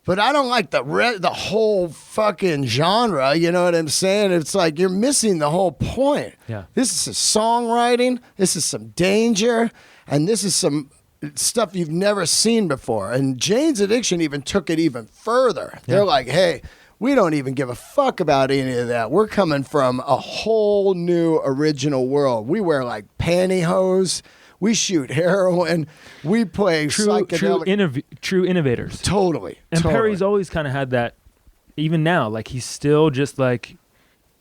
But I don't like the whole fucking genre, you know what I'm saying? It's like you're missing the whole point. Yeah. This is songwriting, this is some danger, and this is some stuff you've never seen before. And Jane's Addiction even took it even further. They're like, hey, we don't even give a fuck about any of that. We're coming from a whole new original world. We wear like pantyhose. We shoot heroin. We play psychedelic. True innovators. Totally. And Perry's always kind of had that, even now. Like, he's still just like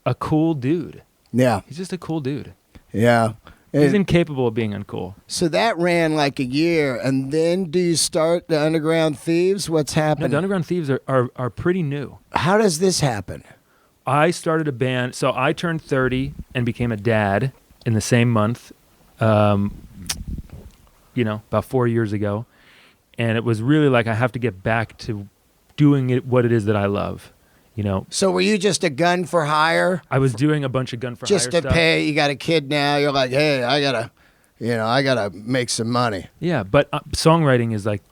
a cool dude. Yeah. He's just a cool dude. Yeah. He's incapable of being uncool. So that ran like a year, and then do you start the Underground Thieves? What's happening? No, the Underground Thieves are pretty new. How does this happen? I started a band. So I turned 30 and became a dad in the same month, about 4 years ago. And it was really like, I have to get back to doing what it is that I love. So were you just a gun for hire? I was doing a bunch of gun for just hire to stuff. pay. You got a kid now. You're like, hey, I gotta make some money. Yeah, but songwriting is like,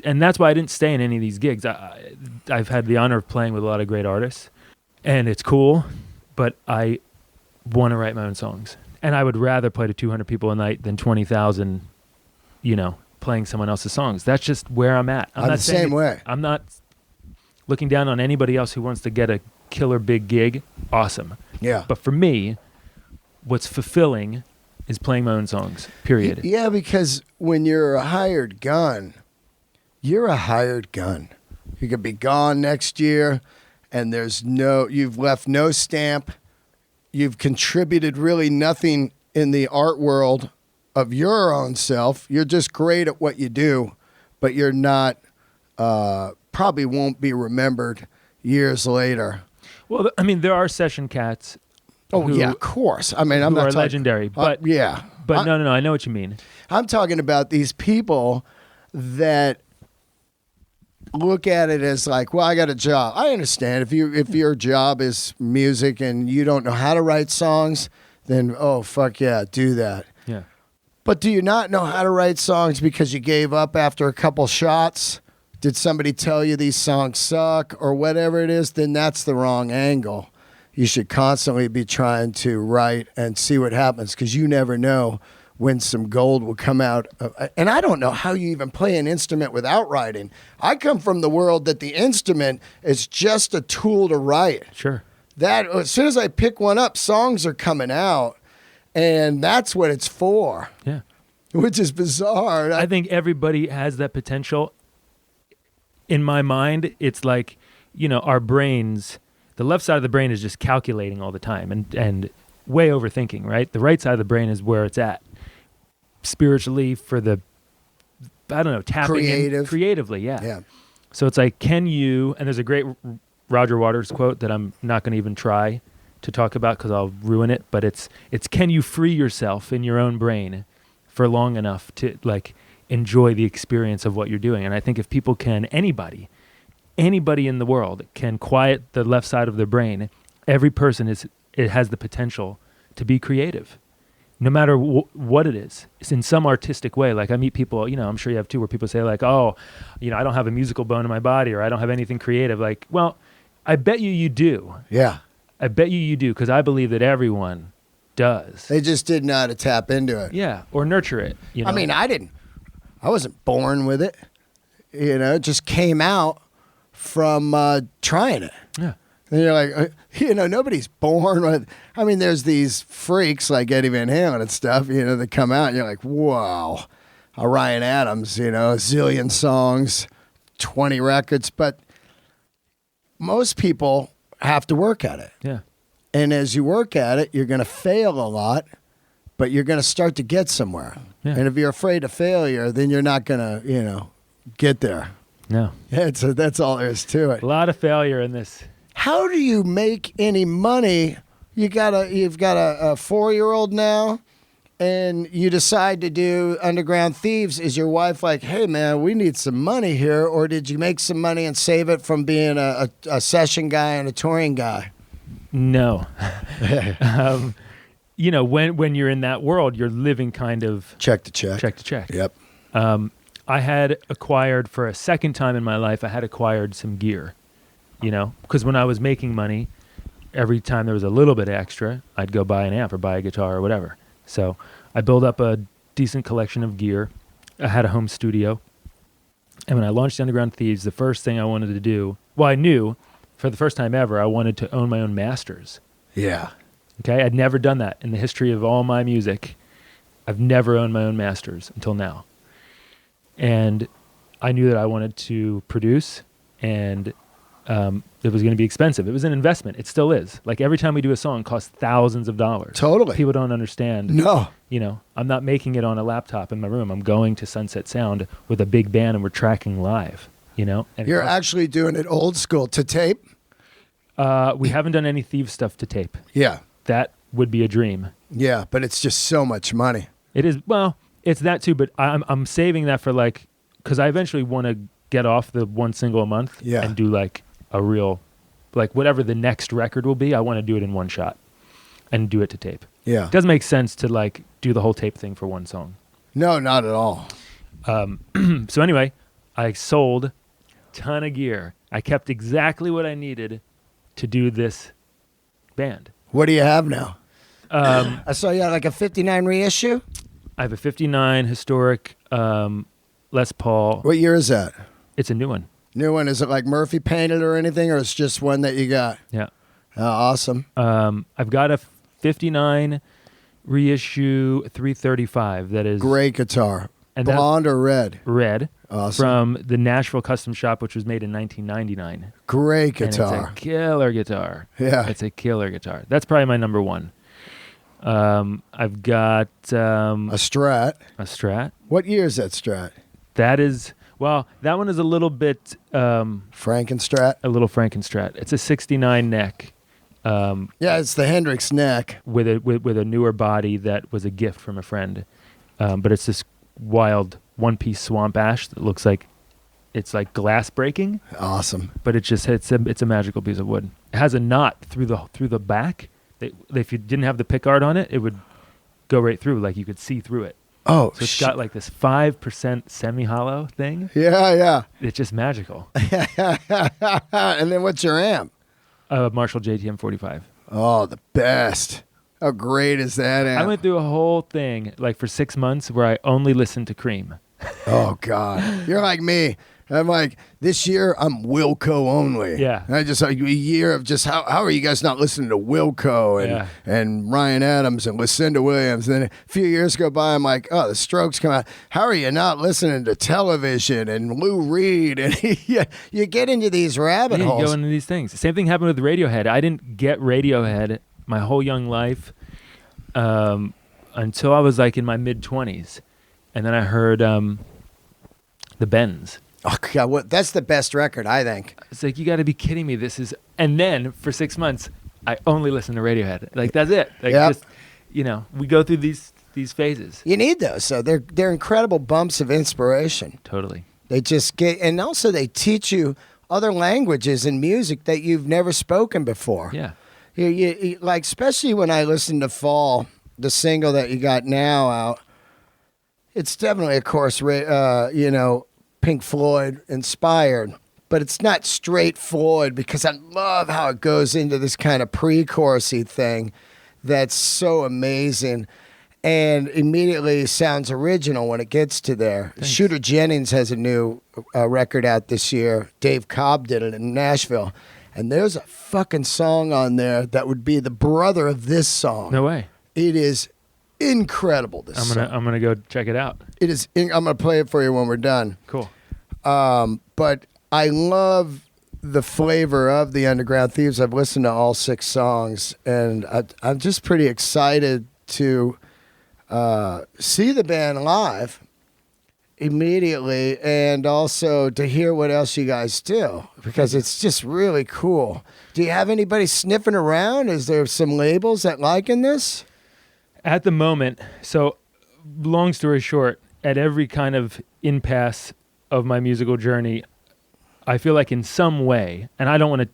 and that's why I didn't stay in any of these gigs. I've had the honor of playing with a lot of great artists, and it's cool, but I want to write my own songs. And I would rather play to 200 people a night than 20,000, playing someone else's songs. That's just where I'm at. I'm the same way. I'm not looking down on anybody else who wants to get a killer big gig. Awesome. Yeah. But for me, what's fulfilling is playing my own songs, period. Yeah, because when you're a hired gun, you're a hired gun. You could be gone next year, and you've left no stamp. You've contributed really nothing in the art world of your own self. You're just great at what you do, but you're not, probably won't be remembered years later. Well, I mean, there are session cats. Yeah, of course. I mean, I'm not talking legendary, but yeah. But no, I know what you mean. I'm talking about these people that look at it as like, well, I got a job. I understand if your job is music and you don't know how to write songs, then oh fuck yeah, do that. Yeah. But do you not know how to write songs because you gave up after a couple shots? Did somebody tell you these songs suck or whatever it is? Then that's the wrong angle. You should constantly be trying to write and see what happens, because you never know when some gold will come out. And I don't know how you even play an instrument without writing. I come from the world that the instrument is just a tool to write. Sure. That as soon as I pick one up, songs are coming out, and that's what it's for. Yeah. Which is bizarre. I think everybody has that potential. in my mind, it's like, our brains, the left side of the brain is just calculating all the time and way overthinking, right? The right side of the brain is where it's at spiritually for the, I don't know, tapping in creatively. Yeah. Yeah. So it's like, can you, and there's a great Roger Waters quote that I'm not going to even try to talk about because I'll ruin it, but it's can you free yourself in your own brain for long enough to like enjoy the experience of what you're doing? And I think if people can, anybody in the world can quiet the left side of their brain, every person it has the potential to be creative, no matter what it is. It's in some artistic way. Like I meet people, I'm sure you have too, where people say like, oh, I don't have a musical bone in my body, or I don't have anything creative. Like, well, I bet you do. Yeah. I bet you do, because I believe that everyone does. They just didn't know how to tap into it. Yeah, or nurture it. I mean, I wasn't born with it. It just came out from trying it. Yeah. And you're like, nobody's born with. I mean, there's these freaks like Eddie Van Halen and stuff, that come out and you're like, wow. Ryan Adams, a zillion songs, 20 records. But most people have to work at it. Yeah. And as you work at it, you're going to fail a lot, but you're going to start to get somewhere. Yeah. And if you're afraid of failure, then you're not going to, get there. No. Yeah, that's all there is to it. A lot of failure in this. How do you make any money? You've got a 4-year-old now, and you decide to do Underground Thieves. Is your wife like, hey, man, we need some money here? Or did you make some money and save it from being a session guy and a touring guy? No. When you're in that world, you're living kind of check to check. Check to check. Yep. I had acquired, for a second time in my life, I had acquired some gear, because when I was making money, every time there was a little bit extra, I'd go buy an amp or buy a guitar or whatever. So I built up a decent collection of gear. I had a home studio. And when I launched Underground Thieves, the first thing I wanted to do, I knew for the first time ever, I wanted to own my own masters. Yeah. Okay, I'd never done that in the history of all my music. I've never owned my own masters until now. And I knew that I wanted to produce, and it was going to be expensive. It was an investment. It still is. Like every time we do a song, it costs thousands of dollars. Totally. People don't understand. No. I'm not making it on a laptop in my room. I'm going to Sunset Sound with a big band, and we're tracking live. And you're actually doing it old school to tape? We haven't done any Thieves stuff to tape. Yeah. That would be a dream. Yeah, but it's just so much money. It is. Well, it's that too, but I'm saving that for because I eventually want to get off the one single a month and do a real, whatever the next record will be, I want to do it in one shot and do it to tape. Yeah. It doesn't make sense to do the whole tape thing for one song. No, not at all. So anyway, I sold a ton of gear. I kept exactly what I needed to do this band. What do you have now? I saw you had a 59 reissue? I have a 59 historic Les Paul. What year is that? It's a new one. New one. Is it Murphy painted or anything, or it's just one that you got? Yeah. Awesome. I've got a 59 reissue 335 that is... Great guitar. And blonde or red? Red. Awesome. From the Nashville Custom Shop, which was made in 1999. Great guitar. And it's a killer guitar. Yeah. It's a killer guitar. That's probably my number one. I've got... a Strat. A Strat. What year is that Strat? That is... Well, that one is a little bit... Frankenstrat? A little Frankenstrat. It's a 69 neck. Yeah, it's the Hendrix neck. With a newer body that was a gift from a friend. But it's this wild one-piece swamp ash that looks like it's glass breaking. Awesome. But it's a magical piece of wood. It has a knot through the back. If you didn't have the pickguard on it, it would go right through. You could see through it. Oh, so it's got this 5% semi-hollow thing. Yeah, yeah. It's just magical. And then what's your amp? Marshall JTM 45. Oh, the best. How great is that amp? I went through a whole thing for 6 months where I only listened to Cream. Oh, God. You're like me. I'm like, this year I'm Wilco only. Yeah. And I just like a year of just how are you guys not listening to Wilco and Ryan Adams and Lucinda Williams? And then a few years go by, I'm like, oh, the Strokes come out. How are you not listening to Television and Lou Reed? And you get into these rabbit holes. You go into these things. Same thing happened with Radiohead. I didn't get Radiohead my whole young life until I was like in my mid-20s. And then I heard The Bends. Oh, God, that's the best record, I think. It's like, you got to be kidding me. This is, and then for 6 months, I only listened to Radiohead. Like, that's it. Like, just, we go through these phases. You need those. So they're incredible bumps of inspiration. Totally. They just get, and also they teach you other languages and music that you've never spoken before. Yeah. You like, especially when I listen to Fall, the single that you got now out. It's definitely, of course, Pink Floyd inspired, but it's not straight Floyd because I love how it goes into this kind of pre-chorusy thing that's so amazing and immediately sounds original when it gets to there. Thanks. Shooter Jennings has a new record out this year. Dave Cobb did it in Nashville, and there's a fucking song on there that would be the brother of this song. No way. It is incredible. I'm gonna go check it out. It is. I'm gonna play it for you when we're done. Cool. But I love the flavor of the Underground Thieves. I've listened to all 6 songs, and I'm just pretty excited to see the band live immediately, and also to hear what else you guys do, because it's just really cool. Do you have anybody sniffing around? Is there some labels that liking this? At the moment, so long story short, at every kind of impasse of my musical journey, I feel like in some way, and I don't want to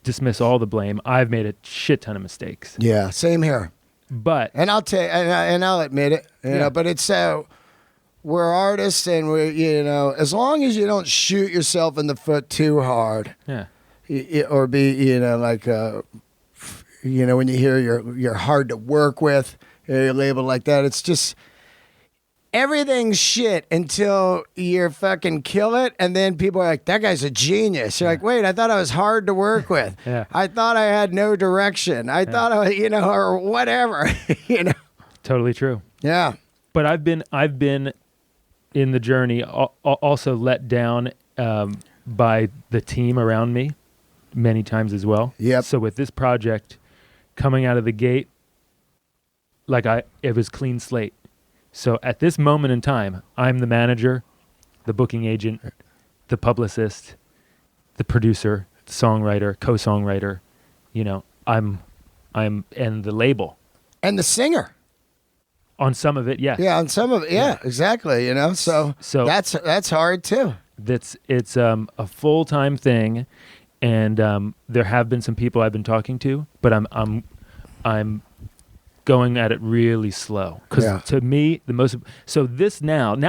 dismiss all the blame, I've made a shit ton of mistakes. Yeah, same here. But and I'll tell you, and I'll admit it, you know. But it's we're artists, and we're as long as you don't shoot yourself in the foot too hard, or be like when you hear you're hard to work with, a label like that, it's just everything's shit until you fucking kill it, and then people are like, that guy's a genius. You're like, wait, I thought I was hard to work with. I thought I had no direction. I thought or whatever. Totally true. Yeah. But I've been in the journey also let down by the team around me many times as well. Yep. So with this project coming out of the gate, it was clean slate. So at this moment in time, I'm the manager, the booking agent, the publicist, the producer, the songwriter, co-songwriter. I'm and the label. And the singer. On some of it, yes. Yeah, on some of it, yeah. Exactly. So that's hard too. It's a full-time thing, and there have been some people I've been talking to, but I'm going at it really slow, because to me now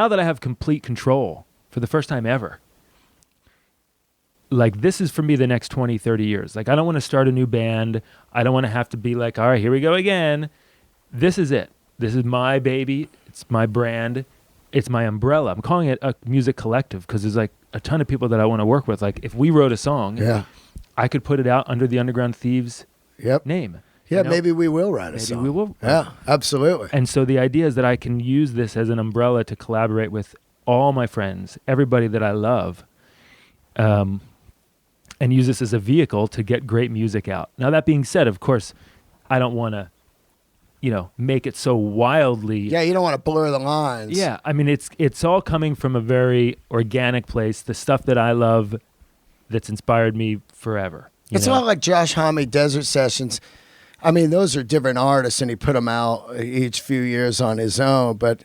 that I have complete control for the first time ever, like, this is for me the next 20-30 years. Like, I don't want to start a new band. I don't want to have to be like, all right, here we go again. This is it. This is my baby. It's my brand. It's my umbrella. I'm calling it a music collective because there's like a ton of people that I want to work with. Like, if we wrote a song, I could put it out under the Underground Thieves name. Yeah, maybe we will write a song. Maybe we will. Yeah, absolutely. And so the idea is that I can use this as an umbrella to collaborate with all my friends, everybody that I love, and use this as a vehicle to get great music out. Now, that being said, of course, I don't want to, make it so wildly. Yeah, you don't want to blur the lines. Yeah, I mean, it's all coming from a very organic place, the stuff that I love that's inspired me forever. It's a lot like Josh Homme Desert Sessions. I mean, those are different artists, and he put them out each few years on his own, but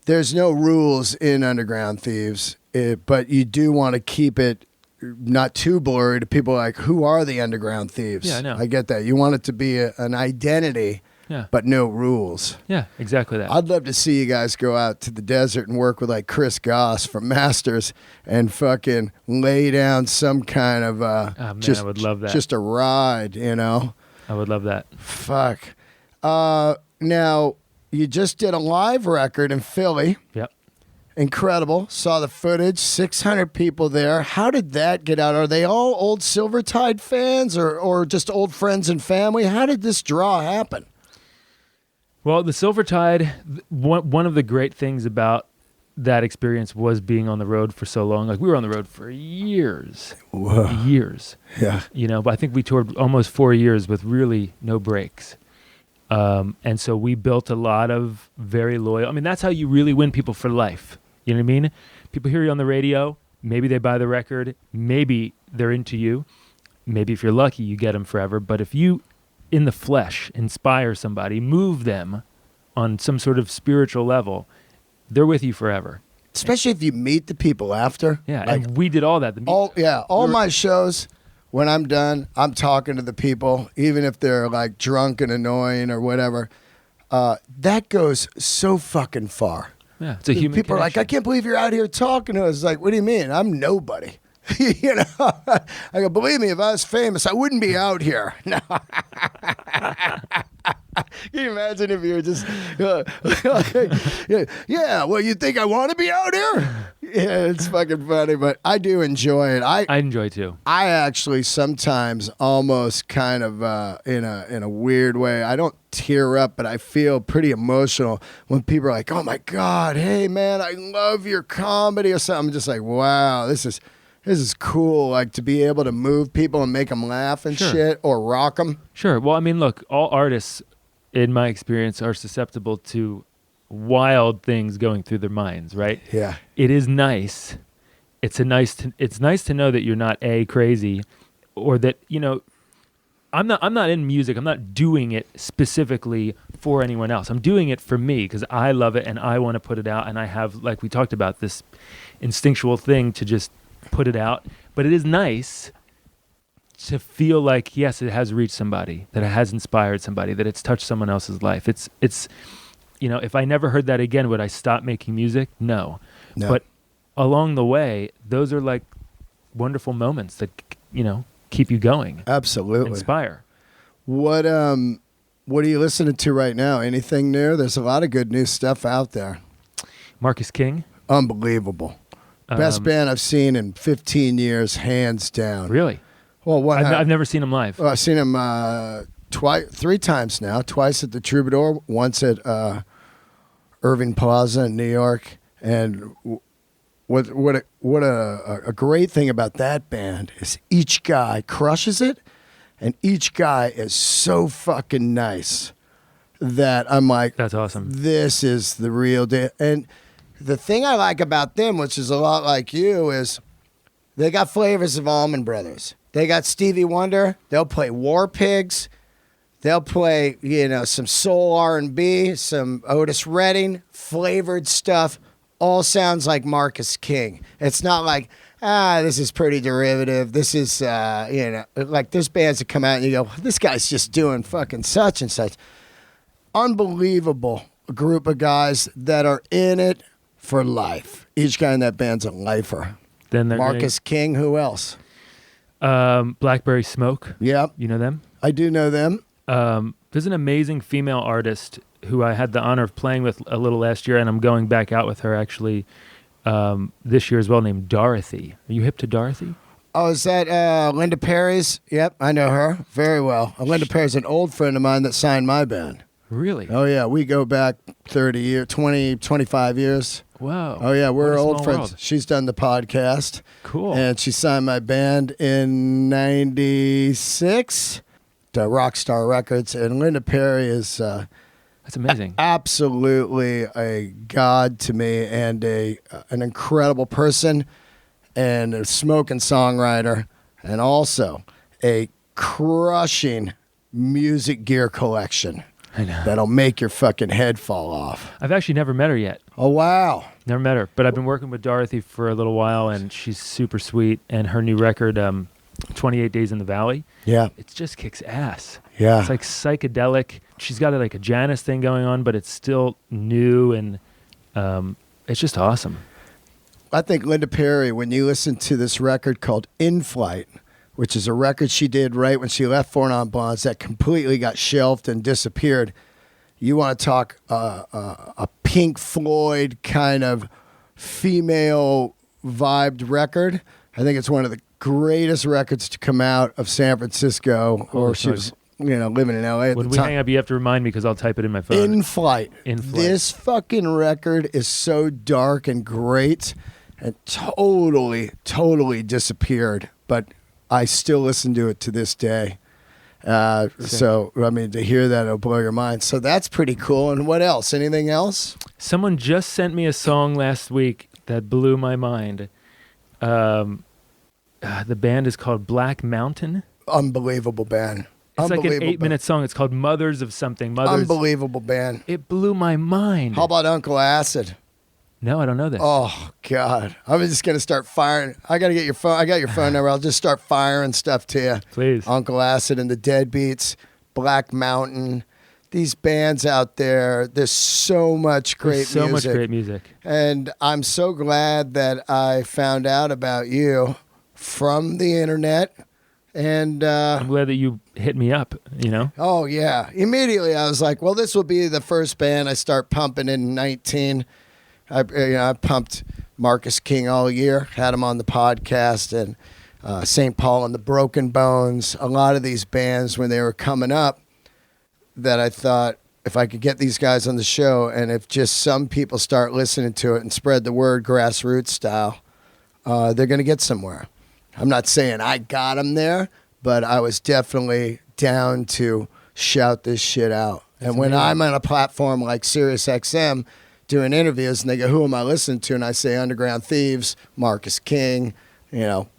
there's no rules in Underground Thieves, but you do want to keep it not too blurry to people like, who are the Underground Thieves? Yeah, I know. I get that. You want it to be an identity, but no rules. Yeah, exactly that. I'd love to see you guys go out to the desert and work with like Chris Goss from Masters and fucking lay down some kind of I would love that. Just a ride, I would love that. Fuck. Now, you just did a live record in Philly. Yep. Incredible. Saw the footage. 600 people there. How did that get out? Are they all old Silvertide fans or just old friends and family? How did this draw happen? Well, the Silvertide, one of the great things about that experience was being on the road for so long. Like, we were on the road for years. Whoa. Years. Yeah. But I think we toured almost 4 years with really no breaks. And so we built a lot of very loyal. I mean, that's how you really win people for life. You know what I mean? People hear you on the radio. Maybe they buy the record. Maybe they're into you. Maybe if you're lucky, you get them forever. But if you, in the flesh, inspire somebody, move them on some sort of spiritual level, they're with you forever. Especially if you meet the people after. Yeah, Like, and we did all that. all my shows, when I'm done, I'm talking to the people, even if they're like drunk and annoying or whatever. That goes so fucking far. Yeah, it's a human People are like, I can't believe you're out here talking to us. Like, what do you mean? I'm nobody. You know, I go, believe me, if I was famous, I wouldn't be out here. No. Can you imagine if you were just, yeah, well, you think I want to be out here? Yeah, it's fucking funny, but I do enjoy it. I enjoy it too. I actually sometimes almost kind of in a weird way, I don't tear up, but I feel pretty emotional when people are like, oh my God, hey man, I love your comedy or something. I'm just like, wow, this is cool, like to be able to move people and make them laugh and shit or rock them. Sure. Well, I mean, look, all artists, in my experience, are susceptible to wild things going through their minds, right? Yeah. It is nice. It's nice to know that you're not crazy, or that, I'm not in music. I'm not doing it specifically for anyone else. I'm doing it for me because I love it and I want to put it out, and I have, like we talked about, this instinctual thing to just put it out. But it is nice to feel like, yes, it has reached somebody, that it has inspired somebody, that it's touched someone else's life. It's if I never heard that again, would I stop making music? No. But along the way, those are like wonderful moments that, keep you going. Absolutely. Inspire. What are you listening to right now? Anything new? There's a lot of good new stuff out there. Marcus King. Unbelievable. Best band I've seen in 15 years, hands down. Really? Well, I've never seen him live. I've seen him three times now. Twice at the Troubadour, once at Irving Plaza in New York. And what a great thing about that band is each guy crushes it, and each guy is so fucking nice that I'm like, that's awesome. This is the real deal. And the thing I like about them, which is a lot like you, is they got flavors of Allman Brothers. They got Stevie Wonder. They'll play War Pigs. They'll play, some soul R&B, some Otis Redding, flavored stuff. All sounds like Marcus King. It's not like, this is pretty derivative. This is, like there's bands that come out and you go, this guy's just doing fucking such and such. Unbelievable group of guys that are in it for life. Each guy in that band's a lifer. Then Marcus King, who else? Blackberry Smoke. Yep. You know them? I do know them. There's an amazing female artist who I had the honor of playing with a little last year, and I'm going back out with her actually this year as well, named Dorothy. Are you hip to Dorothy? Oh, is that Linda Perry's? Yep, I know her very well. Linda Perry's an old friend of mine that signed my band. Really? Oh, yeah. We go back 30 years, 20, 25 years. Wow. Oh, yeah. We're What a old small friends. world. She's done the podcast. Cool. And she signed my band in 96 to Rockstar Records. And Linda Perry is that's amazing. Absolutely a god to me, and an incredible person, and a smoking songwriter, and also a crushing music gear collection. I know. That'll make your fucking head fall off. I've actually never met her yet. Oh, wow. Never met her, but I've been working with Dorothy for a little while, and she's super sweet. And her new record, 28 Days in the Valley, it just kicks ass. Yeah. It's like psychedelic. She's got like a Janis thing going on, but it's still new, and it's just awesome. I think Linda Perri, when you listen to this record called In Flight, which is a record she did right when she left Four Non Blondes that completely got shelved and disappeared. You want to talk a Pink Floyd kind of female vibed record. I think it's one of the greatest records to come out of San Francisco, or she was, living in LA at When the we time. hang up, you have to remind me because I'll type it in my phone. In Flight. In Flight. This fucking record is so dark and great and totally, disappeared. But I still listen to it to this day. So, I mean, to hear that, it'll blow your mind. So that's pretty cool. And what else? Anything else? Someone just sent me a song last week that blew my mind. The band is called Black Mountain. Unbelievable band. It's like an Unbelievable 8-minute song. It's called Mothers of Something. Mothers. Unbelievable band. It blew my mind. How about Uncle Acid? No, I don't know this. Oh, God. I'm just going to start firing. I got to get your phone. I got your phone number. I'll just start firing stuff to you. Please. Uncle Acid and the Deadbeats, Black Mountain. These bands out there, there's so much great There's so music. much great music. And I'm so glad that I found out about you from the internet. And I'm glad that you hit me up, oh, yeah. Immediately I was like, well, this will be the first band I start pumping in 19. I pumped Marcus King all year, had him on the podcast, and St. Paul and the Broken Bones, a lot of these bands when they were coming up that I thought if I could get these guys on the show and if just some people start listening to it and spread the word grassroots style, they're going to get somewhere. I'm not saying I got them there, but I was definitely down to shout this shit out. And when I'm on a platform like SiriusXM doing interviews and they go, who am I listening to? And I say Underground Thieves, Marcus King,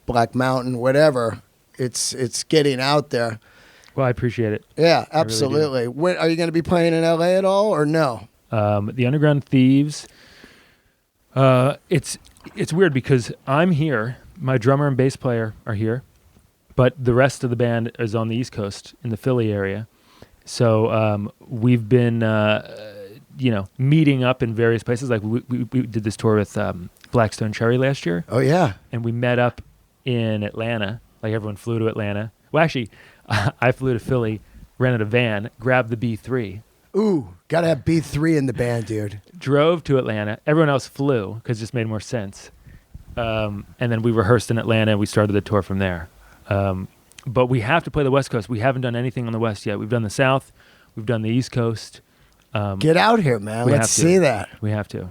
Black Mountain, whatever. It's getting out there. Well, I appreciate it. Yeah, absolutely. When, are you going to be playing in LA at all or no? The Underground Thieves, it's weird because I'm here. My drummer and bass player are here, but the rest of the band is on the East Coast in the Philly area. So we've been, meeting up in various places. Like we did this tour with Blackstone Cherry last year. Oh, yeah. And we met up in Atlanta. Like everyone flew to Atlanta. Well, actually, I flew to Philly, rented a van, grabbed the B3. Ooh, got to have B3 in the band, dude. Drove to Atlanta. Everyone else flew because it just made more sense. And then we rehearsed in Atlanta and we started the tour from there. But we have to play the West Coast. We haven't done anything on the West yet. We've done the South. We've done the East Coast. Get out here, man. Let's see that. We have to.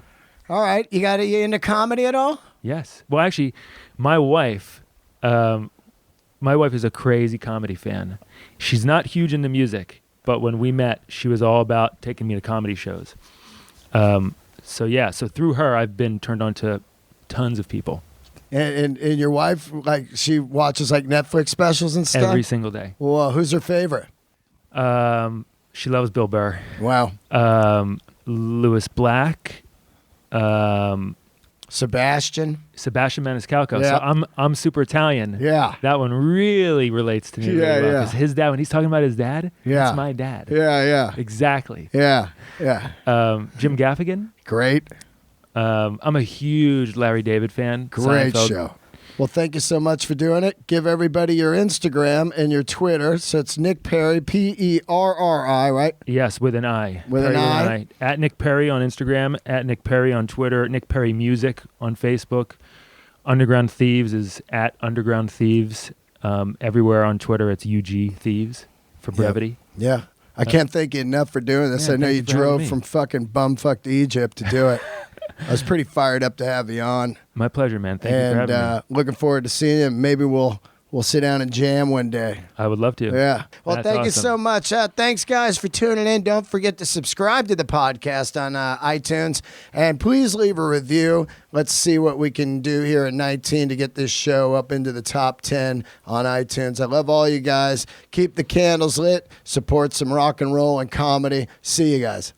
All right. You into comedy at all? Yes. Well, actually, my wife is a crazy comedy fan. She's not huge into music, but when we met, she was all about taking me to comedy shows. So through her, I've been turned on to tons of people. And your wife, like, she watches like Netflix specials and stuff? Every single day. Well, who's her favorite? She loves Bill Burr. Wow. Louis Black. Sebastian Maniscalco. Yeah. So I'm super Italian. Yeah. That one really relates to me. Yeah, really well, yeah. 'cause his dad, when he's talking about his dad, Yeah. that's my dad. Yeah. Exactly. Yeah. Jim Gaffigan. Great. I'm a huge Larry David fan. Great Seinfeld. show. Well, thank you so much for doing it. Give everybody your Instagram and your Twitter. So it's Nick Perri, Perri, right? Yes, with an I. With an Perri I? At Nick Perri on Instagram, at Nick Perri on Twitter, Nick Perri Music on Facebook. Underground Thieves is at Underground Thieves. Everywhere on Twitter, it's UG Thieves for brevity. Yeah. I can't thank you enough for doing this. Yeah, I know thank you you for having drove me. from fucking bumfuck to Egypt to do it. I was pretty fired up to have you on. My pleasure, man. Thank you for having me. And looking forward to seeing you. Maybe we'll sit down and jam one day. I would love to. Yeah. Well, That's thank you awesome. so much. Thanks, guys, for tuning in. Don't forget to subscribe to the podcast on iTunes. And please leave a review. Let's see what we can do here at 19 to get this show up into the top 10 on iTunes. I love all you guys. Keep the candles lit. Support some rock and roll and comedy. See you guys.